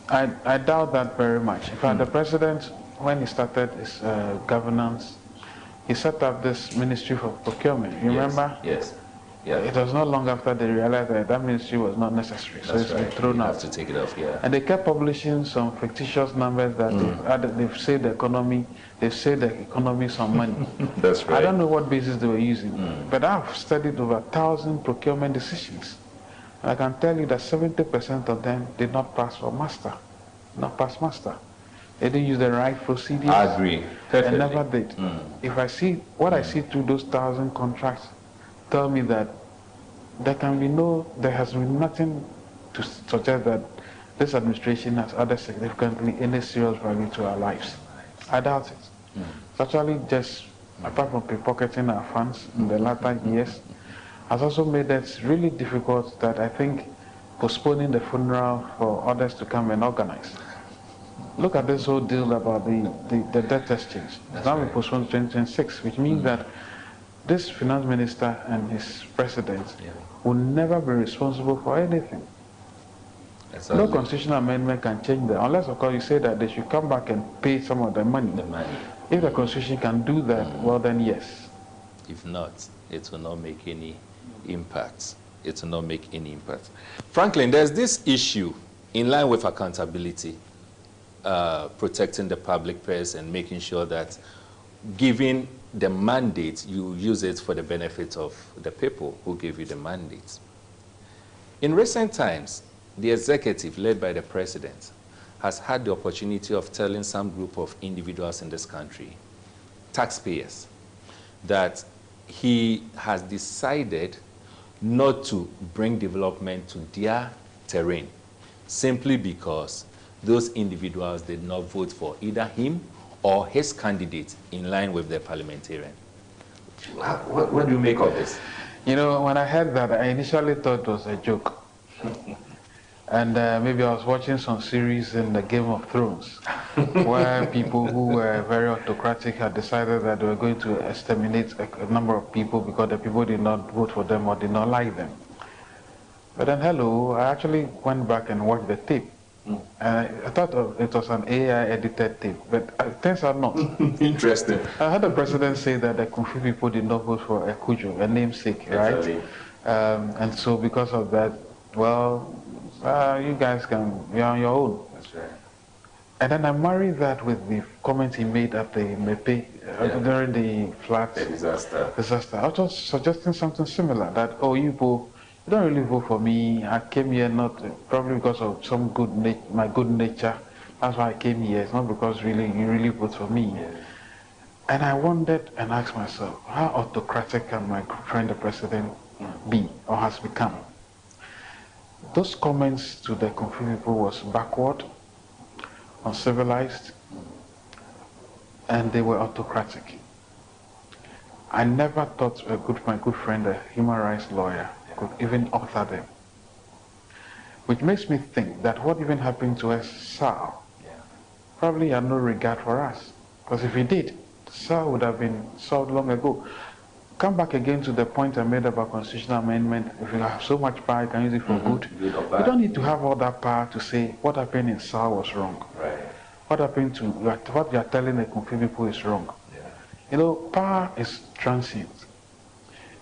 I doubt that very much. In fact, the president, when he started his governance, he set up this Ministry for Procurement. You remember? Yes. Yeah. It was not long after they realized that that ministry was not necessary, so it's been thrown out. You have to take it off, yeah. And they kept publishing some fictitious numbers that they've saved the economy. They've saved the economy some money. That's right. I don't know what basis they were using, but I've studied over 1,000 procurement decisions. And I can tell you that 70% of them did not pass for master, not pass master. They didn't use the right procedures. I agree. Perfectly. And never did. If I see what I see through those 1,000 contracts, tell me that there has been nothing to suggest that this administration has added significantly any serious value to our lives. I doubt it. It's actually just, apart from pickpocketing our funds in the latter years, has also made it really difficult that I think postponing the funeral for others to come and organize. Look at this whole deal about the debt exchange. It's now been postponed to 2026, which means that this finance minister and his president will never be responsible for anything. No constitutional amendment can change that, unless of course you say that they should come back and pay some of the money. If the constitution can do that, well then yes. If not, it will not make any impact. It will not make any impact. Franklin, there's this issue in line with accountability, protecting the public purse and making sure that giving the mandate, you use it for the benefit of the people who gave you the mandate. In recent times, the executive, led by the president, has had the opportunity of telling some group of individuals in this country, taxpayers, that he has decided not to bring development to their terrain simply because those individuals did not vote for either him or his candidate in line with the parliamentarian. What do you make of this? You know, when I heard that, I initially thought it was a joke. And maybe I was watching some series in the Game of Thrones where people who were very autocratic had decided that they were going to exterminate a number of people because the people did not vote for them or did not like them. But then, I actually went back and watched the tape. I thought it was an AI-edited tape, but it turns out not. Interesting. I heard the president say that the Kufi people did not vote for a Kujo, a namesake, right? And so because of that, well, you guys you're on your own. That's right. And then I married that with the comment he made at the Mepe during the flood disaster. I was suggesting something similar, that, oh, you people, you don't really vote for me. I came here probably because of my good nature. That's why I came here. It's not because you really vote for me. And I wondered and asked myself, how autocratic can my friend the president be or has become? Those comments to the Kufi people was backward, uncivilized, and they were autocratic. I never thought my good friend, a human rights lawyer, could even author them. Which makes me think that what even happened to us, Sal, probably had no regard for us. Because if he did, Sal would have been solved long ago. Come back again to the point I made about constitutional amendment. If you have so much power, you can use it for good. You don't need to have all that power to say what happened in Sal was wrong. Right. What happened to what you are telling the Kufi people is wrong. You know, power is transient.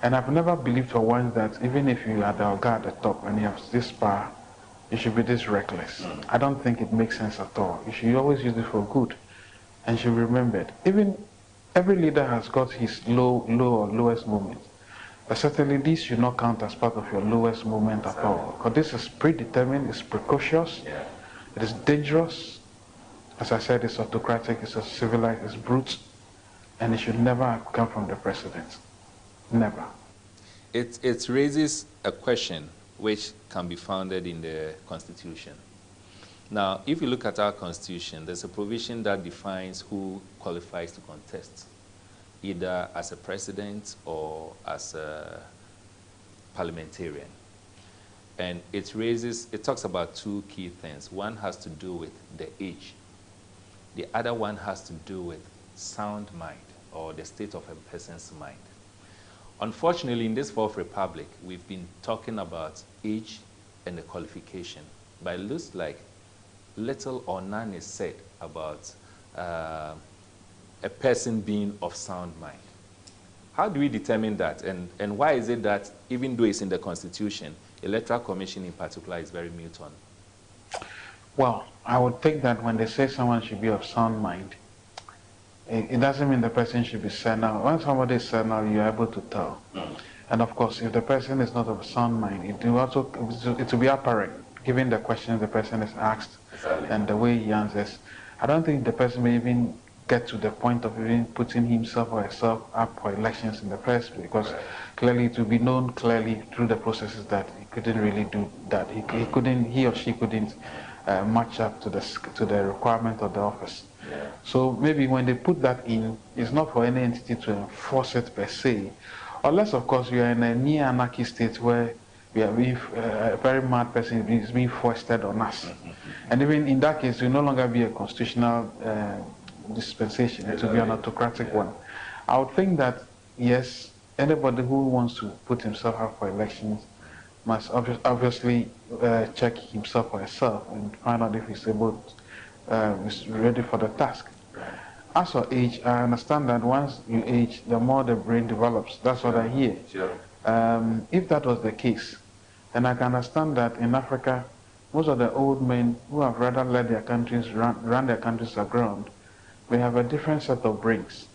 And I've never believed for once that even if you are the guy at the top and you have this power, you should be this reckless. I don't think it makes sense at all. You should always use it for good. And you should remember it. Even every leader has got his low or lowest moment. But certainly this should not count as part of your lowest moment at all. Because this is predetermined, it's precocious, it is dangerous. As I said, it's autocratic, it's civilized, it's brute. and it should never have come from the president. Never. It raises a question which can be founded in the Constitution. Now, if you look at our Constitution, there's a provision that defines who qualifies to contest, either as a president or as a parliamentarian. And it talks about two key things. One has to do with the age. The other one has to do with sound mind, or the state of a person's mind. Unfortunately, in this Fourth Republic, we've been talking about age and the qualification, but it looks like little or none is said about a person being of sound mind. How do we determine that? And why is it that, even though it's in the Constitution, Electoral Commission in particular is very mute on? Well, I would think that when they say someone should be of sound mind, it doesn't mean the person should be senile. When somebody is senile, you're able to tell. And of course, if the person is not of sound mind, it will be apparent, given the questions the person is asked and the way he answers. I don't think the person may even get to the point of even putting himself or herself up for elections in the first place, because clearly it will be known clearly through the processes that he couldn't really do that. He or she couldn't match up to the requirement of the office. So maybe when they put that in, it's not for any entity to enforce it per se, unless of course we are in a near anarchy state where we are being, a very mad person is being foisted on us. And even in that case, it will no longer be a constitutional dispensation, it will be an autocratic one. I would think that, yes, anybody who wants to put himself up for elections must obviously check himself or herself and find out if he's able, is ready for the task. As for age, I understand that once you age, the more the brain develops. That's what I hear. If that was the case, then I can understand that in Africa, most of the old men who have rather let their countries run their countries aground, they have a different set of brains.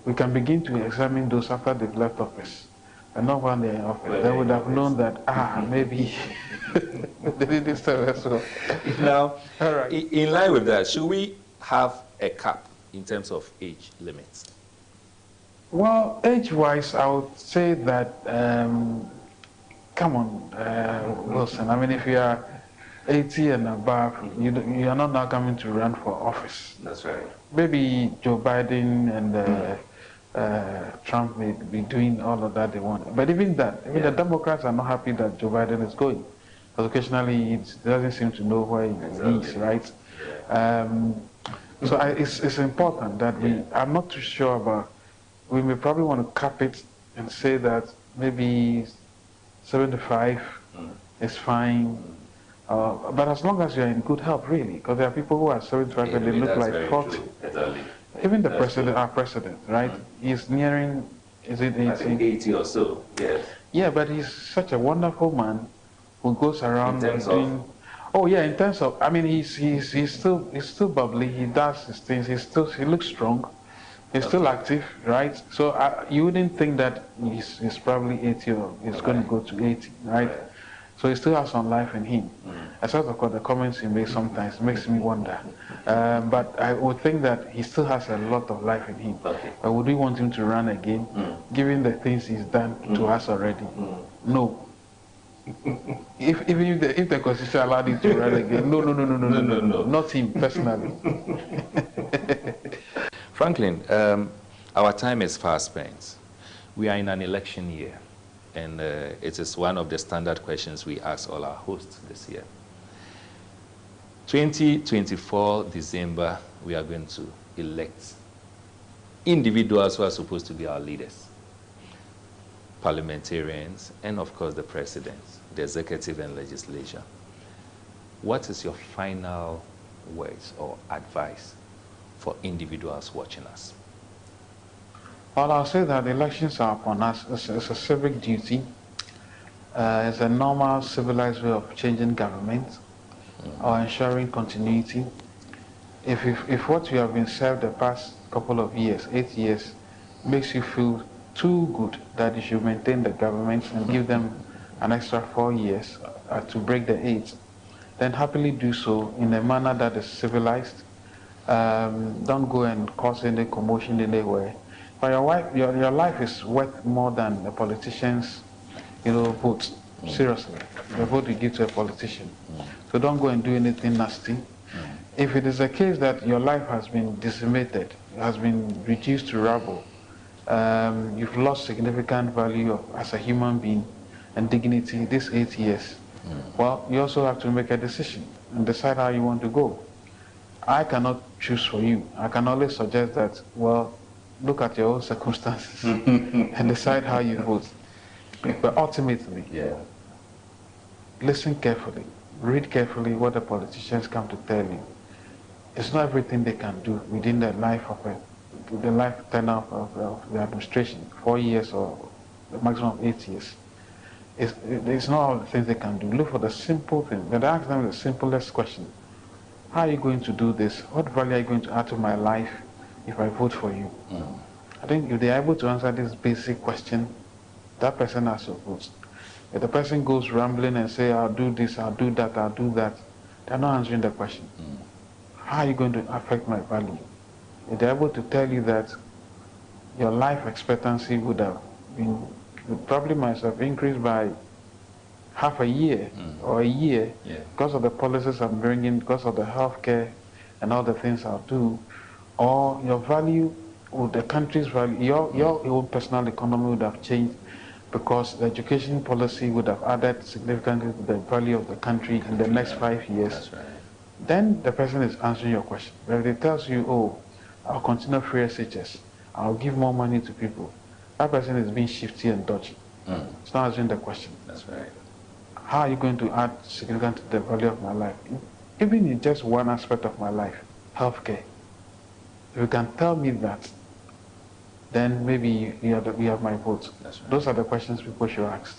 We can begin to examine those after they've left office, and not when they're in office. They would have known that, maybe they didn't tell us so. Now, in line with that, should we have a cap in terms of age limits? Well, age-wise, I would say that, come on, Wilson, I mean, if you are 80 and above, you are not now coming to run for office. That's right. Maybe Joe Biden and Trump may be doing all of that they want. But even that, the Democrats are not happy that Joe Biden is going. Because occasionally it doesn't seem to know where he is, right? So it's important that I'm not too sure about, we may probably want to cap it and say that maybe 75 is fine. But as long as you're in good health, really, because there are people who are 75 and they look like 40. Even the president, our president, right? He's nearing, is it 80? I think 80 or so, yes. Yeah, but he's such a wonderful man who goes around doing. Oh yeah, in terms of, I mean, he's still bubbly. He does his things. He looks strong. He's still active, right? So you wouldn't think that he's probably 80 or he's going to go to 80, right? So he still has some life in him. Except of course the comments he makes sometimes makes me wonder. But I would think that he still has a lot of life in him. But would we want him to run again, given the things he's done to us already? No. Even if the Constitution allowed him to run again, no, not him personally. Franklin, our time is fast spent. We are in an election year, and it is one of the standard questions we ask all our hosts this year. 2024 December, we are going to elect individuals who are supposed to be our leaders, parliamentarians, and of course the president, the executive and legislature. What is your final words or advice for individuals watching us? Well, I'll say that elections are upon us. It's a civic duty. It's a normal civilized way of changing government or ensuring continuity. If what you have been served the past couple of years, 8 years, makes you feel too good that you should maintain the government and give them an extra 4 years to break the 8, then happily do so in a manner that is civilized Don't go and cause any commotion anywhere. But your life is worth more than a politician's, vote. Seriously, the vote you give to a politician. So don't go and do anything nasty. If it is a case that your life has been decimated, has been reduced to rubble, you've lost significant value as a human being and dignity these 8 years, well, you also have to make a decision and decide how you want to go. I cannot choose for you. I can only suggest that, well, look at your own circumstances and decide how you vote. But ultimately, listen carefully, read carefully what the politicians come to tell you. It's not everything they can do within the life tenure of the administration, 4 years or the maximum of 8 years. It's not all the things they can do. Look for the simple thing. Then ask them the simplest question. How are you going to do this? What value are you going to add to my life if I vote for you? I think if they're able to answer this basic question, that person has your vote. If the person goes rambling and say, I'll do this, I'll do that, I'll do that, they're not answering the question. How are you going to affect my value? If they're able to tell you that your life expectancy would probably might have increased by half a year or a year because of the policies I'm bringing, because of the healthcare and all the things I'll do, or your value or the country's value, your own personal economy would have changed because the education policy would have added significantly to the value of the country in the next 5 years. That's right. Then the person is answering your question. But if it tells you, oh, I'll continue free SHS, I'll give more money to people, that person is being shifty and dodgy. It's not answering the question. That's right. How are you going to add significant to the value of my life? Even in just one aspect of my life, healthcare. If you can tell me that, then maybe you have my vote. Right. Those are the questions people should ask.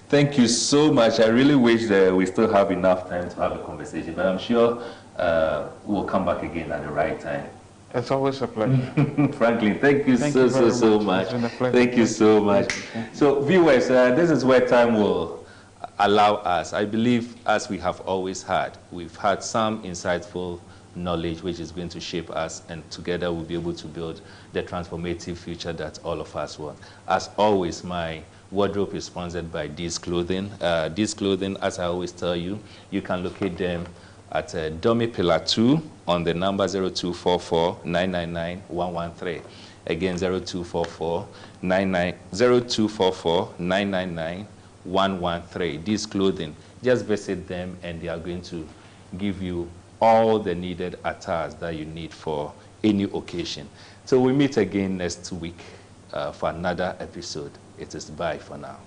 Thank you so much. I really wish that we still have enough time to have a conversation, but I'm sure we'll come back again at the right time. It's always a pleasure. Franklin, thank you so much. Thank you so much. So viewers, this is where time will allow us. I believe, as we have always had, we've had some insightful knowledge which is going to shape us, and together we'll be able to build the transformative future that all of us want. As always, my wardrobe is sponsored by These Clothing. These Clothing, as I always tell you, you can locate them at Dummy Pillar 2 on the number 0244-999-113. Again, 0244-999-113. These Clothing, just visit them and they are going to give you all the needed attires that you need for any occasion. So we meet again next week for another episode. It is bye for now.